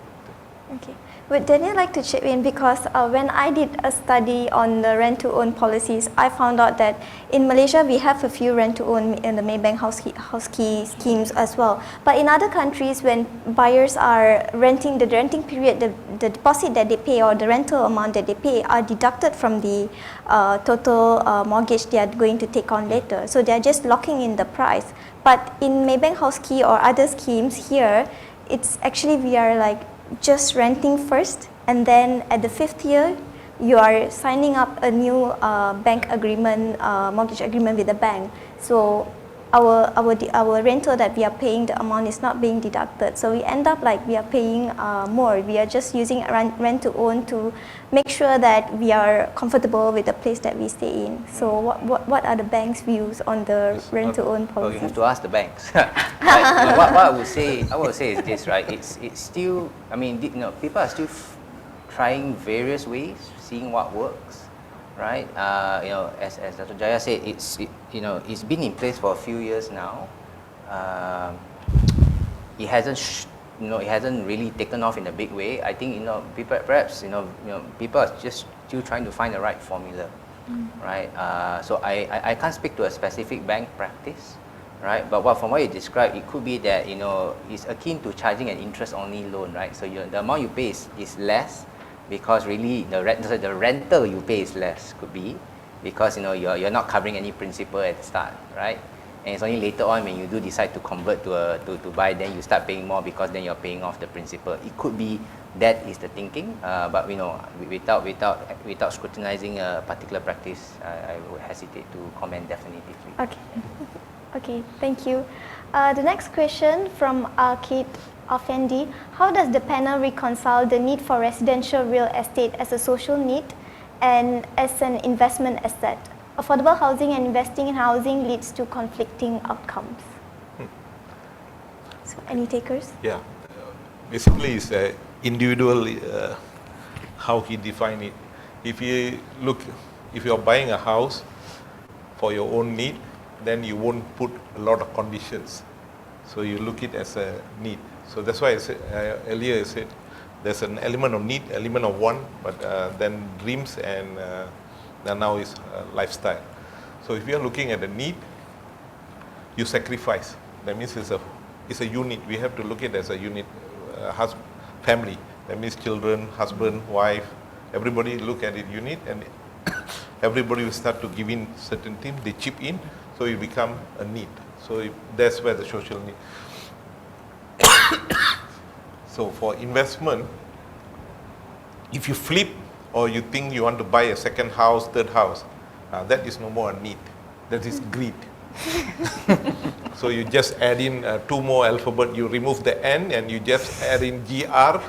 Okay. Would Daniel like to chip in, because when I did a study on the rent-to-own policies, I found out that in Malaysia we have a few rent-to-own in the Maybank house key schemes as well. But in other countries, when buyers are renting, the renting period, the deposit that they pay or the rental amount that they pay are deducted from the total mortgage they are going to take on later. So they are just locking in the price. But in Maybank house key or other schemes here, it's actually we are just renting first, and then at the 5th year you are signing up a new bank agreement, mortgage agreement with the bank. So our rental that we are paying, the amount is not being deducted. So we end up we are paying more. We are just using rent to own to make sure that we are comfortable with the place that we stay in. So what are the bank's views on the rent to own policy? Well, you have to ask the banks. Right? What I would say is this, right? It's still, I mean, people are still trying various ways, seeing what works. Right, as Dato Jaya said, it's been in place for a few years now. It hasn't really taken off in a big way. I think people are just still trying to find the right formula, right? So I can't speak to a specific bank practice, right? But from what you described, it could be that it's akin to charging an interest-only loan, right? So the amount you pay is less, because really the rental you pay is less, could be because you're not covering any principal at the start, right? And it's only later on when you do decide to convert to buy, then you start paying more, because then you're paying off the principal. It could be that is the thinking, but without scrutinizing a particular practice, I would hesitate to comment definitively. Okay, thank you. The next question from Arkid Afendi: how does the panel reconcile the need for residential real estate as a social need and as an investment asset? Affordable housing and investing in housing leads to conflicting outcomes. So, any takers? Yeah, basically it's individual how he define it. If you're buying a house for your own need, then you won't put a lot of conditions. So you look it as a need. So that's why I said, earlier I said there's an element of need, element of want, but then dreams and then now is lifestyle. So if you are looking at the need, you sacrifice. That means it's a unit. We have to look at it as a unit, family. That means children, husband, wife, everybody look at it unit, and everybody will start to give in certain things, they chip in, so it become a need. So that's where the social need. So for investment, if you flip or you think you want to buy a second house, third house, that is no more a need, that is greed. So you just add in 2 more alphabet, you remove the N and you just add in GR,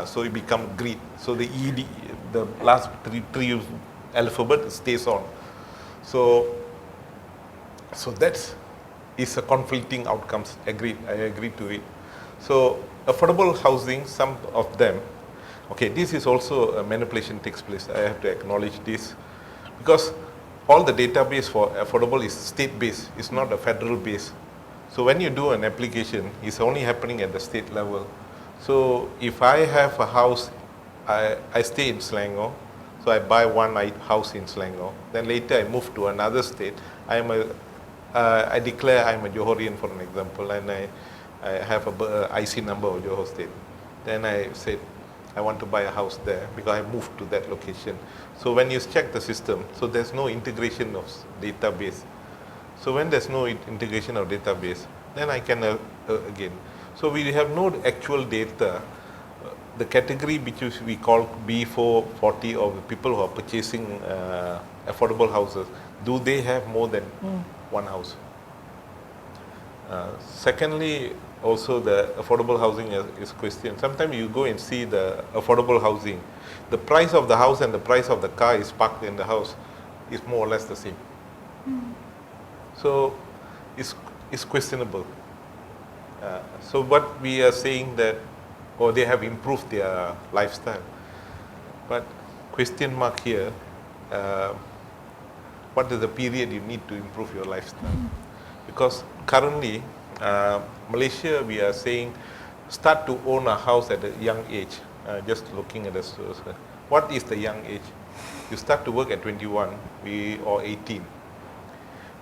so it become greed. So the ED, the last three alphabet stays on. So that is a conflicting outcomes. Agreed, I agree to it. So affordable housing, some of them, okay, this is also a manipulation takes place. I have to acknowledge this, because all the database for affordable is state-based, it's not a federal base. So when you do an application, it's only happening at the state level. So if I have a house, I stay in Selangor, so I buy one house in Selangor, then later I move to another state, I declare I'm a Johorian, for an example, and I have a IC number of Johor State. Then I said, I want to buy a house there because I moved to that location. So when you check the system, so there's no integration of database. So when there's no integration of database, then I can again. So we have no actual data. The category which we call B440, or the people who are purchasing affordable houses, do they have more than one house? Secondly, also the affordable housing is question. Sometimes you go and see the affordable housing, the price of the house and the price of the car is parked in the house is more or less the same. So it's questionable. So what we are saying that, or they have improved their lifestyle, but question mark here, what is the period you need to improve your lifestyle? Because currently, Malaysia, we are saying, start to own a house at a young age. Just looking at the source. What is the young age? You start to work at 21 or 18.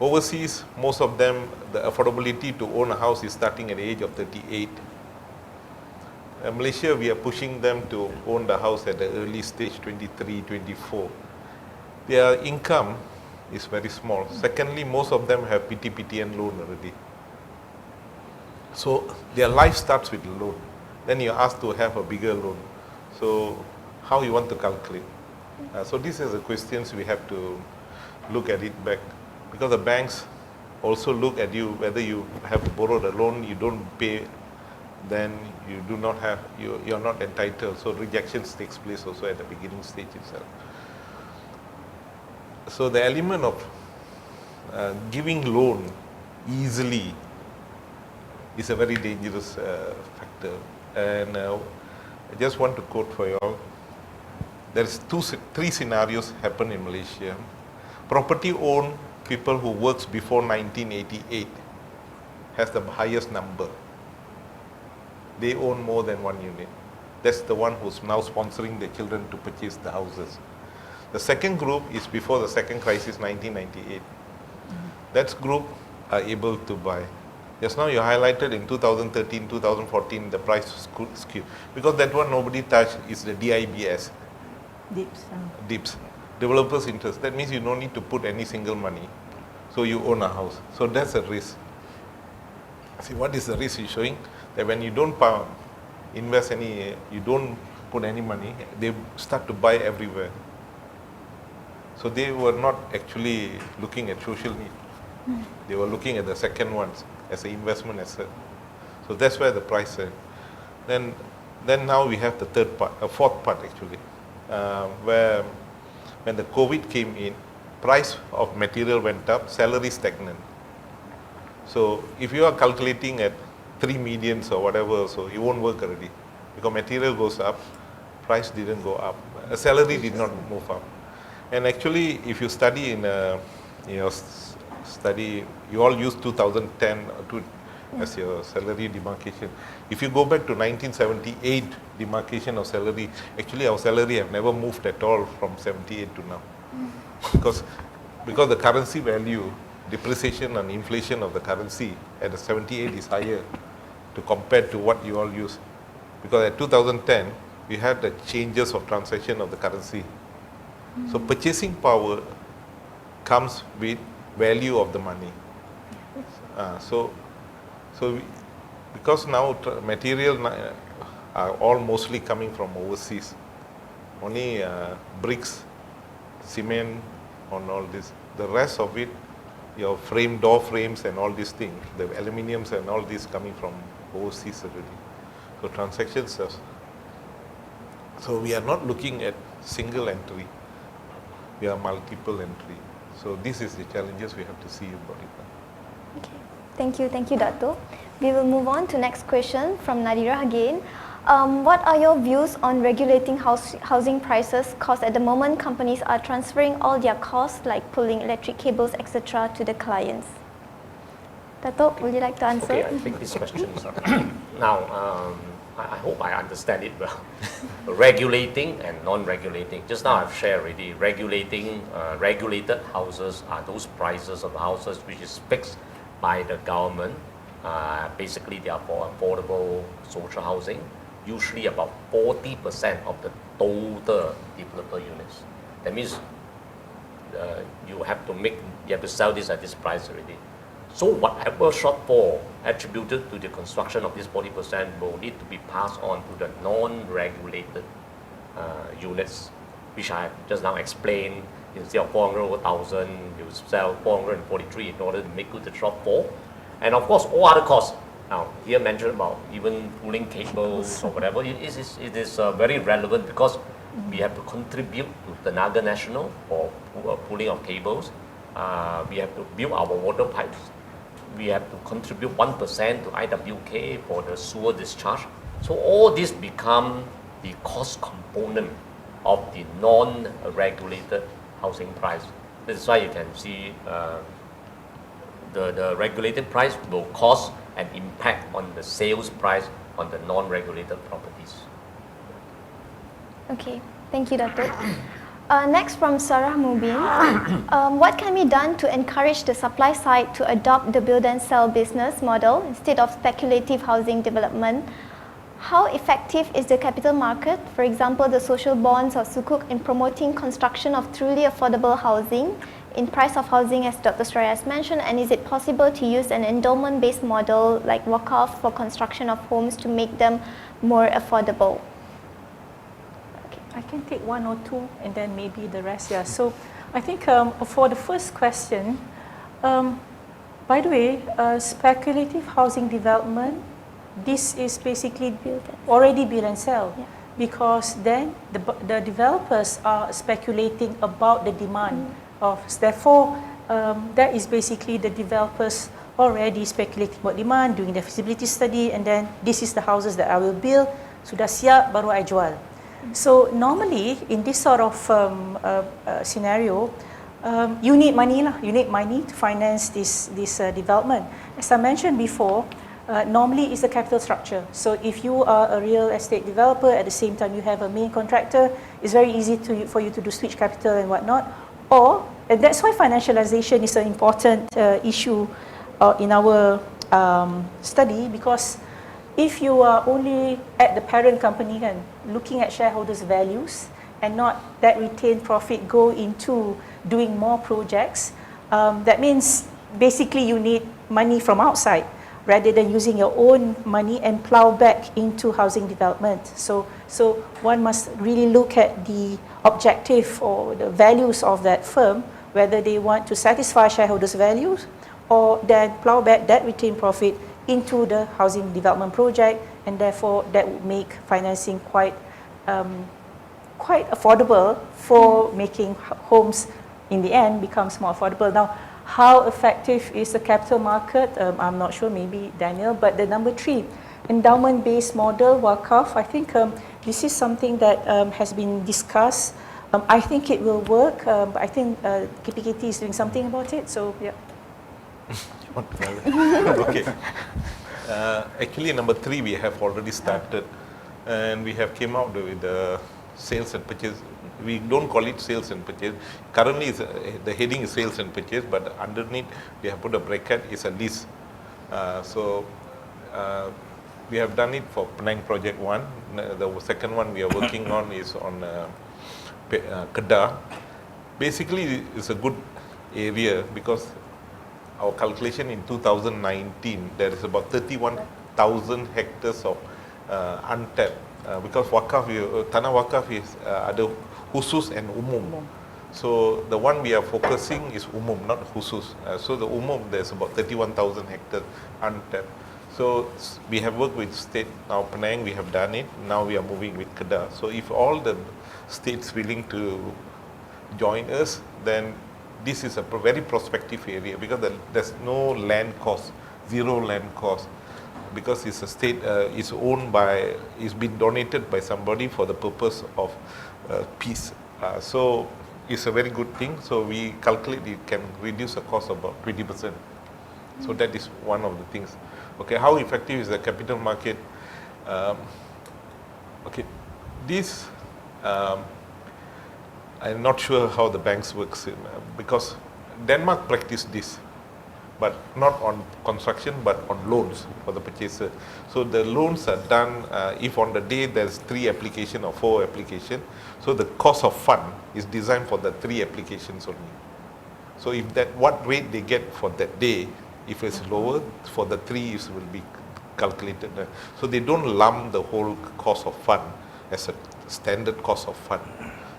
Overseas, most of them, the affordability to own a house is starting at the age of 38. Malaysia, we are pushing them to own the house at the early stage, 23, 24. Their income is very small. Secondly, most of them have PTPTN loan already. So their life starts with loan. Then you're asked to have a bigger loan. So how you want to calculate? So these are the questions we have to look at it back. Because the banks also look at you, whether you have borrowed a loan, you don't pay, then you do not have, you're not entitled. So rejections takes place also at the beginning stage itself. So the element of giving loan easily is a very dangerous factor. And I just want to quote for you all. There's 3 scenarios happen in Malaysia. Property owned people who works before 1988 has the highest number. They own more than 1 unit. That's the one who's now sponsoring the children to purchase the houses. The second group is before the second crisis, 1998. That group are able to buy. Just now you highlighted in 2013, 2014, the price skew. Because that one nobody touched is the DIBS. DIPS. Developers interest. That means you don't need to put any single money. So you own a house. So that's a risk. See, what is the risk you're showing? That when you don't invest any, you don't put any money, they start to buy everywhere. So they were not actually looking at social need. They were looking at the second ones as an investment asset. So that's where the price is. Then now we have the fourth part actually, where when the COVID came in, price of material went up, salary stagnant. So if you are calculating at 3 medians or whatever, so it won't work already. Because material goes up, price didn't go up. Salary did not move up. And actually, if you study in study, you all use 2010 to as your salary demarcation. If you go back to 1978 demarcation of salary, actually our salary have never moved at all from 78 to now. Because the currency value, depreciation and inflation of the currency at the 78 is higher to compare to what you all use. Because at 2010, we had the changes of transaction of the currency. So purchasing power comes with value of the money. Because now material are all mostly coming from overseas. Only bricks, cement, on all this. The rest of it, your door frames and all these things, the aluminiums and all this coming from overseas already. So transactions are, so we are not looking at single entry, we are multiple entry. So this is the challenges we have to see about it now. Okay, thank you Dato. We will move on to next question from Nadira again. What are your views on regulating housing prices? Because at the moment companies are transferring all their costs like pulling electric cables, etc. to the clients. Dato, would you like to answer? Okay, I take this question. Now, I hope I understand it well. Regulating and non-regulating. Just now I've shared already. Regulating, regulated houses are those prices of houses which is fixed by the government. Basically, they are for affordable social housing. Usually about 40% of the total developer units. That means you have to sell this at this price already. So whatever shortfall attributed to the construction of this 40% will need to be passed on to the non-regulated units, which I just now explained. Instead of 400,000, you sell 443 in order to make good the shortfall. And of course, all other costs. Now, here mentioned about even pulling cables or whatever, it is very relevant because we have to contribute to the Naga National for pulling of cables. We have to build our water pipes. We have to contribute 1% to IWK for the sewer discharge. So all this become the cost component of the non-regulated housing price. This is why you can see the regulated price will cause an impact on the sales price on the non-regulated properties. Okay, thank you, Dato. Next from Sarah Mubin. What can be done to encourage the supply side to adopt the build and sell business model instead of speculative housing development? How effective is the capital market, for example, the social bonds or sukuk, in promoting construction of truly affordable housing in price of housing, as Dr. Suraya has mentioned, and is it possible to use an endowment-based model like walk-off for construction of homes to make them more affordable? I can take one or two and then maybe the rest. Yeah. So I think for the first question, by the way, speculative housing development, this is basically already build and sell, because then the developers are speculating about the demand of, therefore that is basically the developers already speculating about demand, doing the feasibility study, and then this is the houses that I will build, sudah siap baru I jual. So normally in this sort of scenario, you need money lah. You need money to finance this development. As I mentioned before, normally it's a capital structure. So if you are a real estate developer, at the same time you have a main contractor, it's very easy for you to do switch capital and whatnot. And that's why financialization is an important issue in our study, because if you are only at the parent company and looking at shareholders' values and not that retained profit go into doing more projects, that means basically you need money from outside rather than using your own money and plow back into housing development. So one must really look at the objective or the values of that firm, whether they want to satisfy shareholders' values or then plow back that retained profit into the housing development project, and therefore that would make financing quite affordable for making homes in the end becomes more affordable. Now, how effective is the capital market? I'm not sure, maybe Daniel, but the number 3, endowment-based model, WACAF, I think this is something that has been discussed. I think it will work, but I think KPKT is doing something about it, so yeah. Okay. Actually, number 3 we have already started, and we have came out with the sales and purchase. We don't call it sales and purchase. Currently, the heading is sales and purchase, but underneath we have put a bracket is a lease. We have done it for Penang Project 1. The second one we are working on is on Kedah. Basically, it's a good area because our calculation in 2019, there is about 31,000 hectares of untapped. Because tanah wakaf is ada khusus and umum. So the one we are focusing is umum, not khusus. So the umum, there's about 31,000 hectares untapped. So we have worked with state. Now Penang, we have done it. Now we are moving with Kedah. So if all the states willing to join us, then this is a very prospective area because there's no land cost, zero land cost, because it's a state, it's owned by, it's been donated by somebody for the purpose of peace. So it's a very good thing. So we calculate it can reduce the cost about 20%. So that is one of the things. Okay, how effective is the capital market? Okay, this I'm not sure how the banks works because Denmark practiced this, but not on construction, but on loans for the purchaser. So the loans are done if on the day there's 3 application or 4 application. So the cost of fund is designed for the 3 applications only. So if that what rate they get for that day, if it's lower, for the 3 it will be calculated. So they don't lump the whole cost of fund as a standard cost of fund.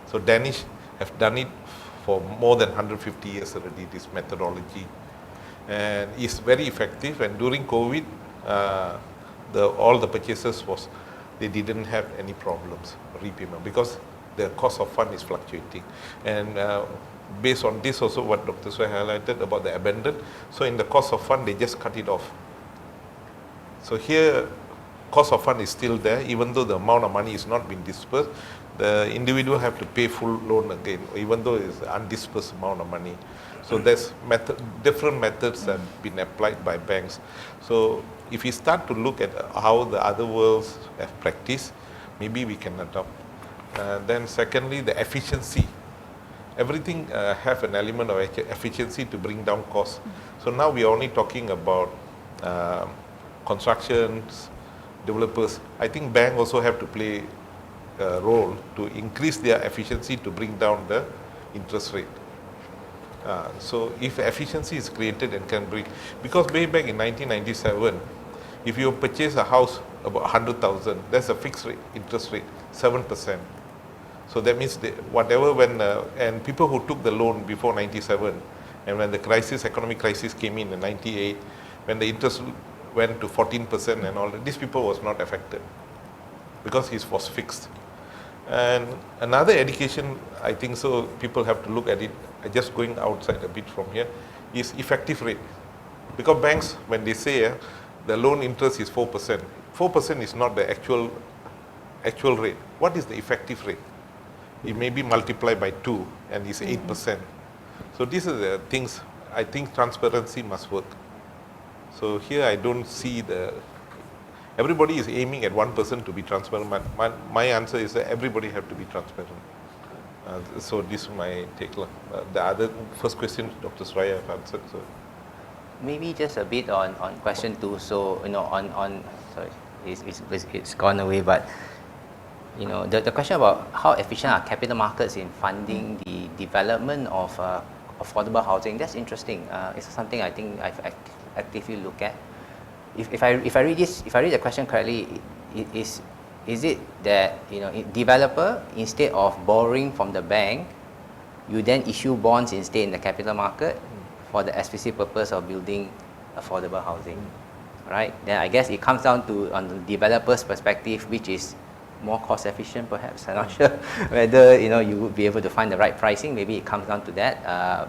So Danish have done it for more than 150 years already, this methodology. And it's very effective. And during COVID, all the purchases they didn't have any problems repayment because the cost of fund is fluctuating. And based on this also what Dr. Suraya highlighted about the abandoned, so in the cost of fund, they just cut it off. So here, cost of fund is still there, even though the amount of money is not being dispersed. The individual have to pay full loan again, even though it's undispersed amount of money. So there's different methods that have been applied by banks. So if we start to look at how the other worlds have practiced, maybe we can adopt. Then secondly, the efficiency. Everything have an element of efficiency to bring down costs. So now we are only talking about constructions, developers. I think bank also have to play a role to increase their efficiency to bring down the interest rate. So if efficiency is created and can bring, because way back in 1997, if you purchase a house about 100,000, that's a fixed rate, interest rate, 7%. So that means whatever and people who took the loan before 97, and when the economic crisis came in 98, when the interest went to 14% and all that, these people was not affected because it was fixed. And another education, I think so, people have to look at it, just going outside a bit from here, is effective rate. Because banks, when they say the loan interest is 4%, 4% is not the actual rate. What is the effective rate? It may be multiplied by 2 and it's 8%. So these are the things, I think transparency must work. So here I don't see everybody is aiming at 1% to be transparent. My answer is that everybody have to be transparent. So this is my take. The other first question, Dr. Suraya have answered. So maybe just a bit on question 2. So sorry, it's gone away. But the question about how efficient are capital markets in funding the development of affordable housing. That's interesting. It's something I think I've actively looked at. If I read the question correctly, is it that developer, instead of borrowing from the bank, you then issue bonds instead in the capital market for the explicit purpose of building affordable housing, right? Then I guess it comes down to, on the developer's perspective, which is more cost efficient perhaps. I'm not sure whether you would be able to find the right pricing. Maybe it comes down to that.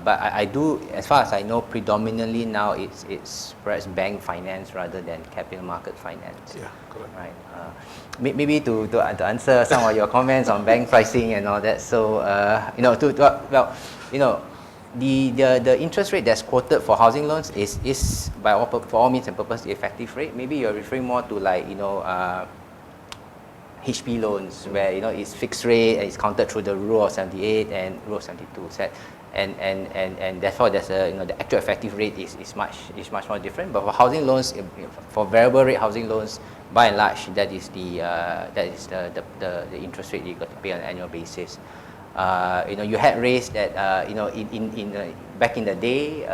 But I do, as far as I know, predominantly now it's perhaps bank finance rather than capital market finance. yeah, correct. Right. Maybe to answer some of your comments on bank pricing and all that. So the interest rate that's quoted for housing loans is by all, for all means and purpose the effective rate. Maybe you're referring more to like HP loans where it's fixed rate and it's counted through the rule of 78 and rule of 72 set, and therefore there's the actual effective rate is much more different. But for housing loans, for variable rate housing loans, by and large that is the interest rate you got to pay on an annual basis. You had raised that back in the day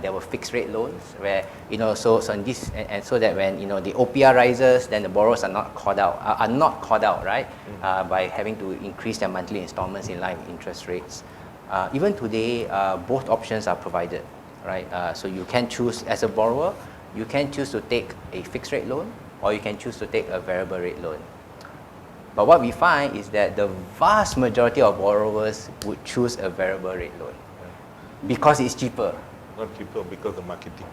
there were fixed rate loans where so in this and so that when the OPR rises, then the borrowers are not caught out right by having to increase their monthly installments in line with interest rates. Even today both options are provided, right? So you can choose as a borrower, you can choose to take a fixed rate loan or you can choose to take a variable rate loan. But what we find is that the vast majority of borrowers would choose a variable rate loan because it's cheaper. Not cheaper because of marketing.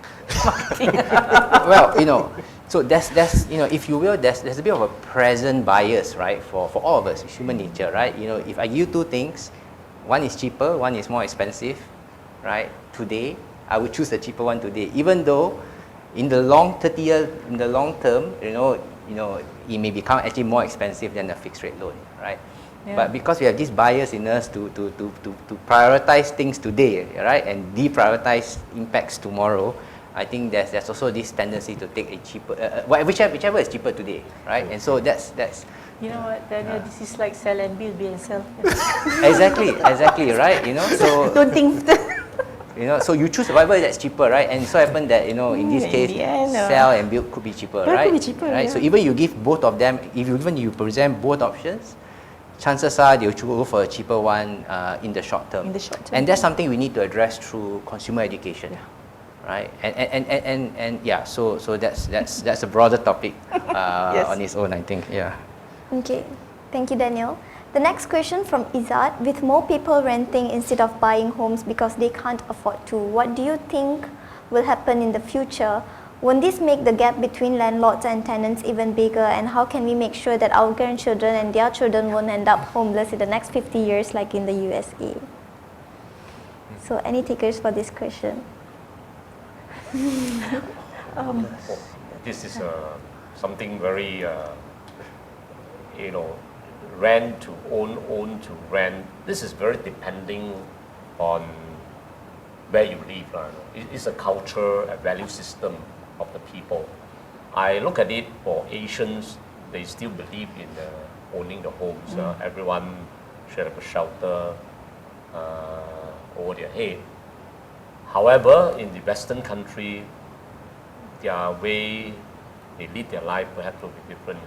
Well, so that's if you will, there's a bit of a present bias, right? For all of us, it's human nature, right? If I give you two things, one is cheaper, one is more expensive, right? Today, I would choose the cheaper one today, even though in the long term, it may become actually more expensive than a fixed rate loan, right? Yeah. But because we have this bias in us to prioritize things today, right, and deprioritize impacts tomorrow, I think there's also this tendency to take a cheaper, whichever is cheaper today, right? And so that's. You know what, Daniel? This is like sell and build and sell. Exactly, right? So don't think. So you choose whatever that's cheaper, right? And so happen that in this case, sell and build could be cheaper, right? Could be cheaper, right? Yeah. So even you give both of them, even you present both options, chances are they'll go for a cheaper one in the short term. And that's something we need to address through consumer education, right? And yeah, so that's a broader topic on its own, I think. Yeah. Okay, thank you, Daniel. The next question from Izzat: with more people renting instead of buying homes because they can't afford to, what do you think will happen in the future? Won't this make the gap between landlords and tenants even bigger? And how can we make sure that our grandchildren and their children won't end up homeless in the next 50 years like in the USA? So any takers for this question? This is something very, rent to own to rent. This is very depending on where you live. It's a culture, a value system of the people. I look at it for Asians, they still believe in owning the homes. Everyone should have a shelter over their head. However, in the Western country, their way they live their life perhaps will be different.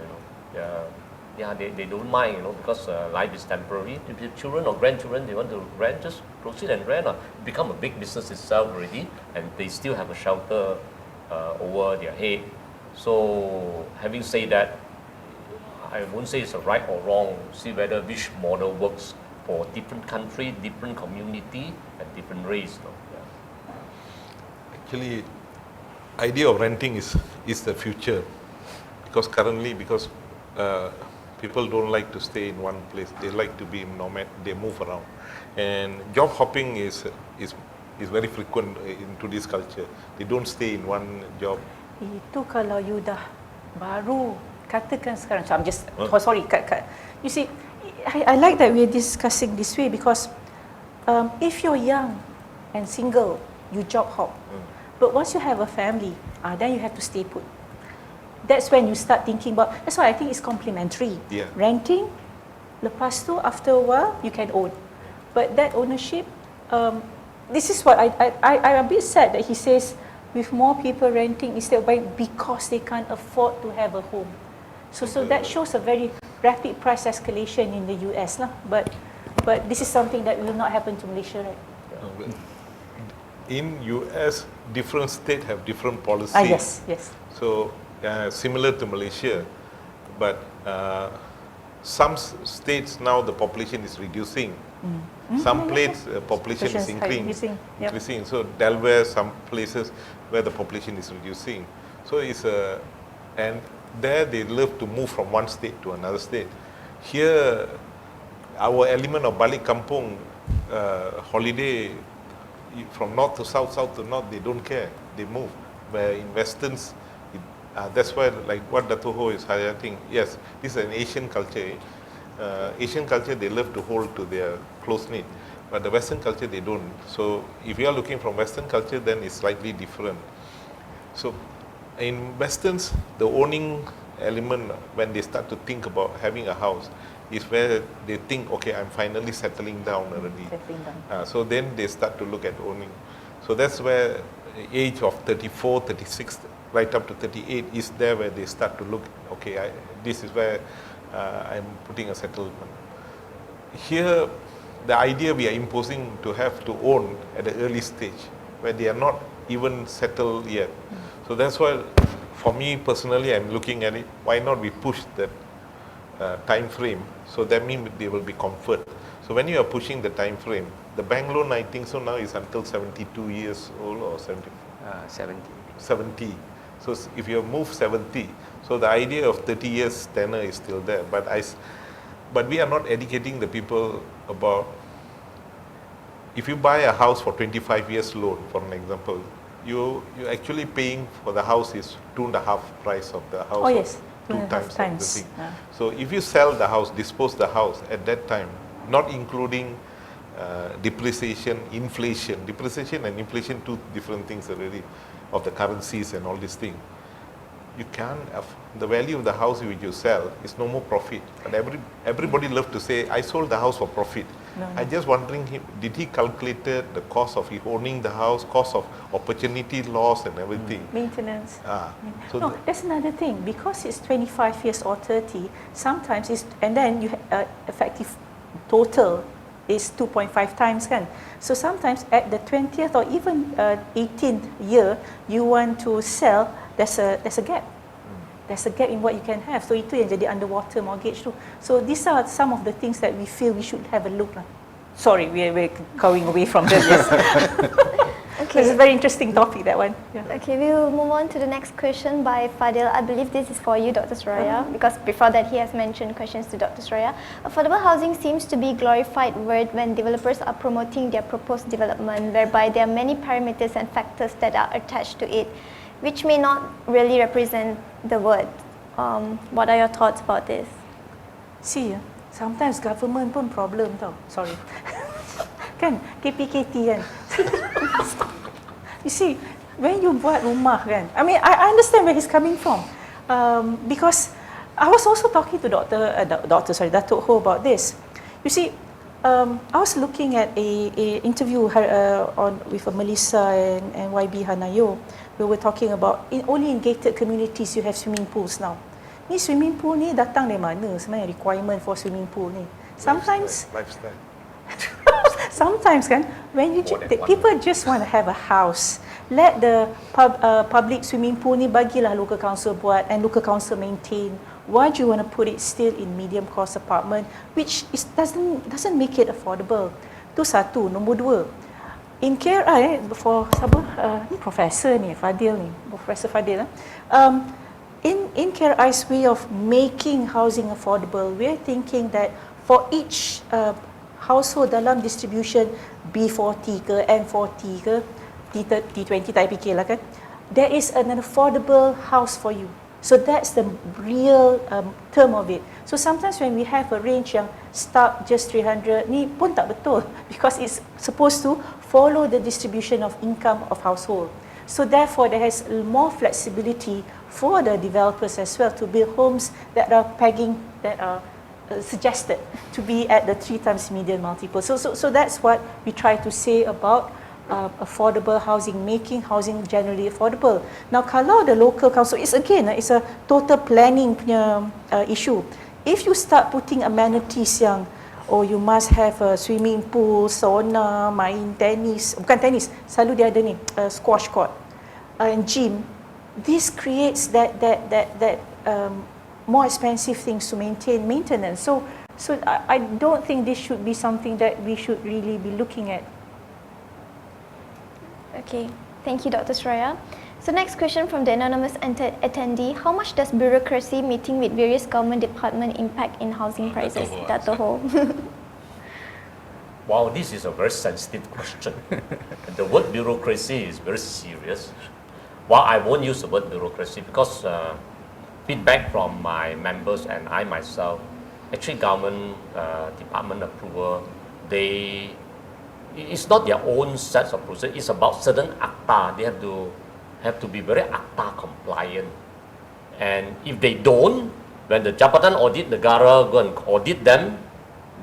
They don't mind, because life is temporary. If the children or grandchildren, they want to rent, just proceed and rent. It become a big business itself already, and they still have a shelter over their head. So, having said that, I won't say it's a right or wrong. See whether which model works for different country, different community, and different race. Actually, idea of renting is the future, because currently people don't like to stay in one place. They like to be nomad. They move around, and job hopping is very frequent in today's culture. They don't stay in one job. Itu kalau you dah baru katakan sekarang. So I'm just sorry, cut. You see, I like that we're discussing this way because if you're young and single, you job hop. But once you have a family, then you have to stay put. That's when you start thinking about. That's why I think it's complementary. Yeah. Renting, lepas tu after a while you can own, but that ownership. This is what I'm a bit sad that he says with more people renting instead of buying because they can't afford to have a home. So that shows a very rapid price escalation in the US lah. But this is something that will not happen to Malaysia, right? In US, different states have different policies. Yes. So similar to Malaysia, but some states now the population is reducing. Some places population is increasing. So Delaware, some places where the population is reducing. So and there they love to move from one state to another state. Here, our element of balik kampung, holiday from north to south, south to north, they don't care. They move. Where in westerns, that's why, like what Dato is highlighting, yes, this is an Asian culture. Asian culture, they love to hold to their close knit, but the Western culture, they don't. So if you are looking from Western culture, then it's slightly different. So in Westerns, the owning element, when they start to think about having a house, is where they think, okay, I'm finally settling down already. So then they start to look at owning. So that's where the age of 34, 36, right up to 38 is there where they start to look, okay, this is where I'm putting a settlement. Here, the idea we are imposing to have to own at the early stage, where they are not even settled yet. So that's why, for me personally, I'm looking at it, why not we push that time frame, so that means they will be comfort. So when you are pushing the time frame, the bank loan, I think so now is until 72 years old or 70? 70. So if you move 70, so the idea of 30 years tenor is still there. But we are not educating the people about, if you buy a house for 25 years loan, for an example, you're actually paying for the house is 2.5 price of the house. Oh yes, 2 times of the thing. Yeah. So if you sell the house, dispose the house at that time, not including depreciation, inflation. Depreciation and inflation, two different things already, of the currencies and all these things. You can't, the value of the house which you sell is no more profit. But everybody loves to say, I sold the house for profit. No. I'm just wondering, did he calculated the cost of owning the house, cost of opportunity loss and everything? Maintenance. So no, that's another thing. Because it's 25 years or 30, sometimes it's, and then you effective total is 2.5 times kan. So sometimes at the 20th or even 18th year, you want to sell, there's a gap. There's a gap in what you can have. So itu yang jadi underwater mortgage tu. So these are some of the things that we feel we should have a look lah. Sorry, we're going away from this. Yes. Okay. It's a very interesting topic, that one. Yeah. Okay, we will move on to the next question by Fadil. I believe this is for you, Dr. Suraya, because before that he has mentioned questions to Dr. Suraya. Affordable housing seems to be a glorified word when developers are promoting their proposed development, whereby there are many parameters and factors that are attached to it, which may not really represent the word. What are your thoughts about this? See, sometimes government pun problem tau. Sorry. Kan, KPKT kan. You see, when you buat rumah kan, I mean, I understand where he's coming from. Because I was also talking to Datuk Ho about this. You see, I was looking at a interview with Melissa and YB Hanayo. We were talking about only in gated communities you have swimming pools now. Ni swimming pool ni datang dari mana sebenarnya requirement for swimming pool ni? Sometimes lifestyle. Sometimes kan, when you people just want to have a house, let the public swimming pool ni bagilah local council buat and local council maintain. Why do you want to put it still in medium cost apartment, which doesn't make it affordable? Tu satu. Nombor dua, in KRI, for ni Professor ni Fadil ni, Professor Fadil. In KRI's way of making housing affordable, we're thinking that for each household dalam distribution B40 ke, M40 ke, T20 tak fikir lah kan, there is an affordable house for you. So that's the real term of it. So sometimes when we have a range yang start just 300, ni pun tak betul, because it's supposed to follow the distribution of income of household. So therefore there has more flexibility for the developers as well to build homes that are suggested to be at the 3 times median multiple. So that's what we try to say about affordable housing, making housing generally affordable. Now kalau the local council, it's a total planning punya issue. If you start putting amenities yang, you must have a swimming pool, sauna, main tenis, bukan tenis, selalu dia ada ni, squash court, and gym, this creates that more expensive things to maintenance. So I don't think this should be something that we should really be looking at. Okay, thank you, Dr. Suraya. So next question from the anonymous attendee: how much does bureaucracy meeting with various government departments impact in housing prices? Dato Ho. Wow, this is a very sensitive question. The word bureaucracy is very serious. Well, I won't use the word bureaucracy because feedback from my members and I myself, actually government department approval, it's not their own sets of procedures, it's about certain ACTA. They have to be very ACTA compliant. And if they don't, when the Jabatan Audit Negara go and audit them,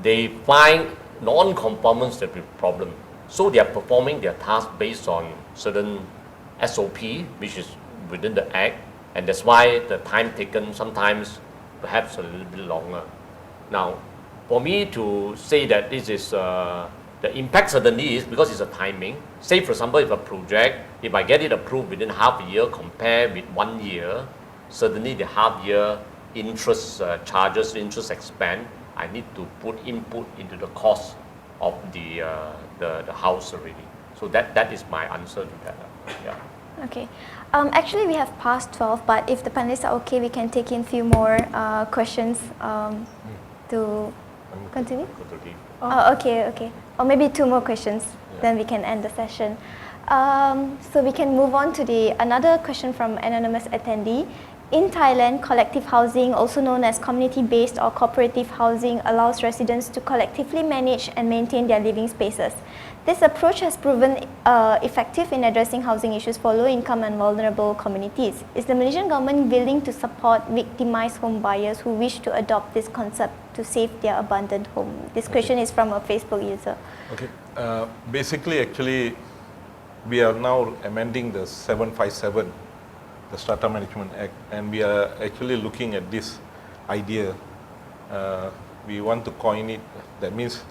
they find non-conformance to be a problem. So they are performing their task based on certain SOP, which is within the Act, and that's why the time taken sometimes perhaps a little bit longer. Now, for me to say that this is, the impact certainly is because it's a timing. Say for example, if a project, if I get it approved within half a year compared with 1 year, certainly the half year interest charges, interest expense, I need to put input into the cost of the house already. So that is my answer to that. Yeah. Okay. Actually, we have past 12, but if the panelists are okay, we can take in few more questions to continue. Oh, okay. Or maybe 2 more questions, then we can end the session. So we can move on to another question from anonymous attendee. In Thailand, collective housing, also known as community-based or cooperative housing, allows residents to collectively manage and maintain their living spaces. This approach has proven effective in addressing housing issues for low-income and vulnerable communities. Is the Malaysian government willing to support victimized home buyers who wish to adopt this concept to save their abandoned home? This question is from a Facebook user. Okay. Basically, actually, we are now amending the 757, the Strata Management Act, and we are actually looking at this idea. We want to coin it, that means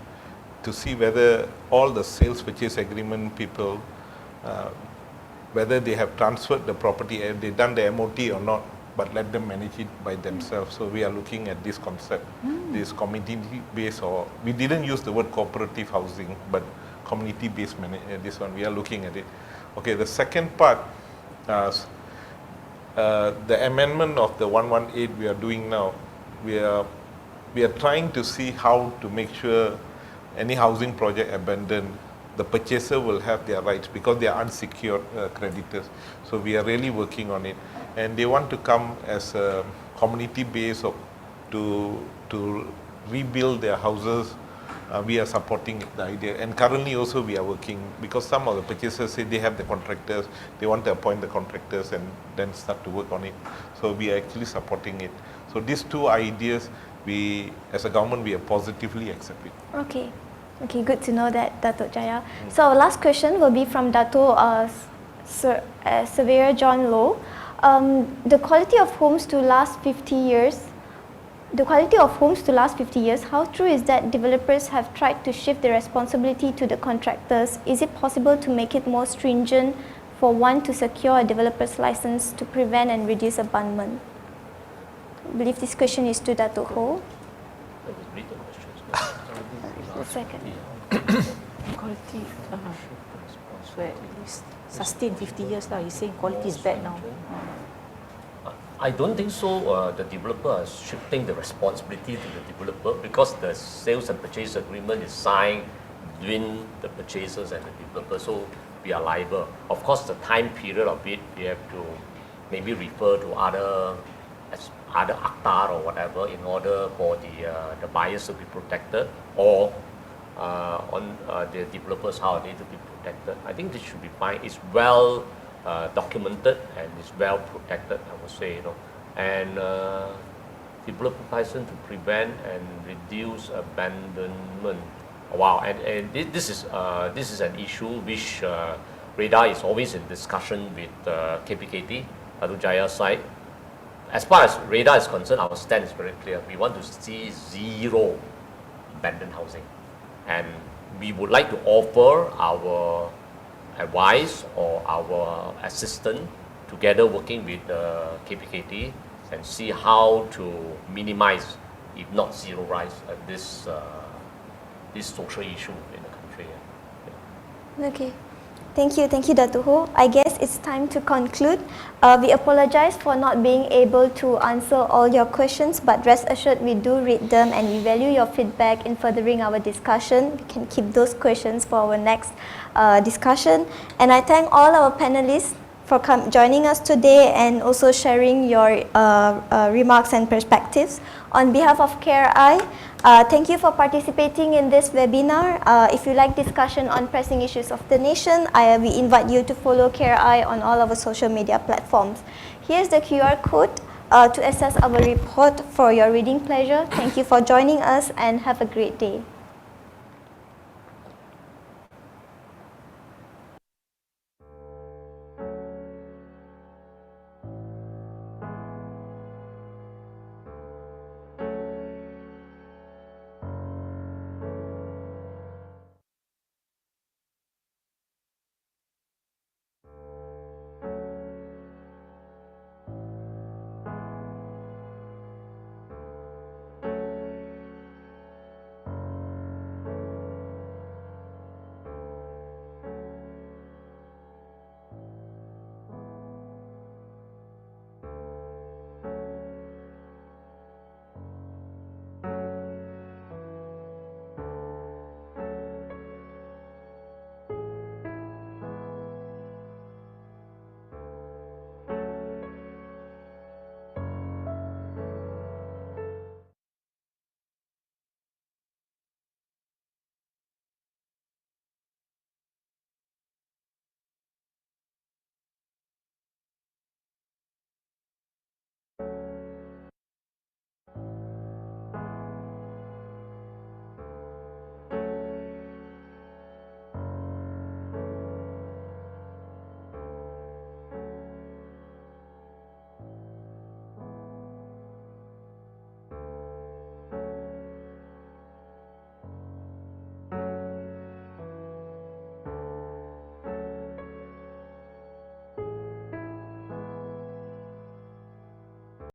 to see whether all the sales purchase agreement people, whether they have transferred the property, have they done the MOT or not, but let them manage it by themselves. So we are looking at this concept, this community-based, or we didn't use the word cooperative housing, but community-based, this one, we are looking at it. Okay, the second part, the amendment of the 118 we are doing now, we are trying to see how to make sure any housing project abandoned, the purchaser will have their rights because they are unsecured creditors. So we are really working on it, and they want to come as a community base to rebuild their houses. We are supporting the idea, and currently also we are working because some of the purchasers say they have the contractors, they want to appoint the contractors and then start to work on it. So we are actually supporting it. So these 2 ideas, we as a government, we are positively accept it. Okay, good to know that, Dato Jaya. So our last question will be from Dato Surveyor John Low. The quality of homes to last 50 years, how true is that developers have tried to shift the responsibility to the contractors? Is it possible to make it more stringent for one to secure a developer's license to prevent and reduce abandonment? I believe this question is to Dato Ho. A second. Quality, so at least sustain 50 years now. You're saying quality is bad now. I don't think so. The developer is shifting the responsibility to the developer because the sales and purchase agreement is signed between the purchasers and the developer. So we are liable. Of course, the time period of it, we have to maybe refer to other ACTA or whatever in order for the buyers to be protected, or on the developers how they to be protected. I think this should be fine. It's well documented and it's well protected, I would say, and developer license to prevent and reduce abandonment. Wow, and this is an issue which REHDA is always in discussion with KPKT, Dato Jaya's side. As far as REHDA is concerned, our stand is very clear. We want to see zero abandoned housing, and we would like to offer our advice or our assistance together working with KPKT and see how to minimize, if not zero rise, this social issue in the country. Okay. Thank you, Dato Ho. I guess it's time to conclude. We apologize for not being able to answer all your questions, but rest assured we do read them and we value your feedback in furthering our discussion. We can keep those questions for our next discussion. And I thank all our panelists for joining us today and also sharing your remarks and perspectives. On behalf of KRI, thank you for participating in this webinar. If you like discussion on pressing issues of the nation, we invite you to follow KRI on all our social media platforms. Here's the QR code to access our report for your reading pleasure. Thank you for joining us and have a great day.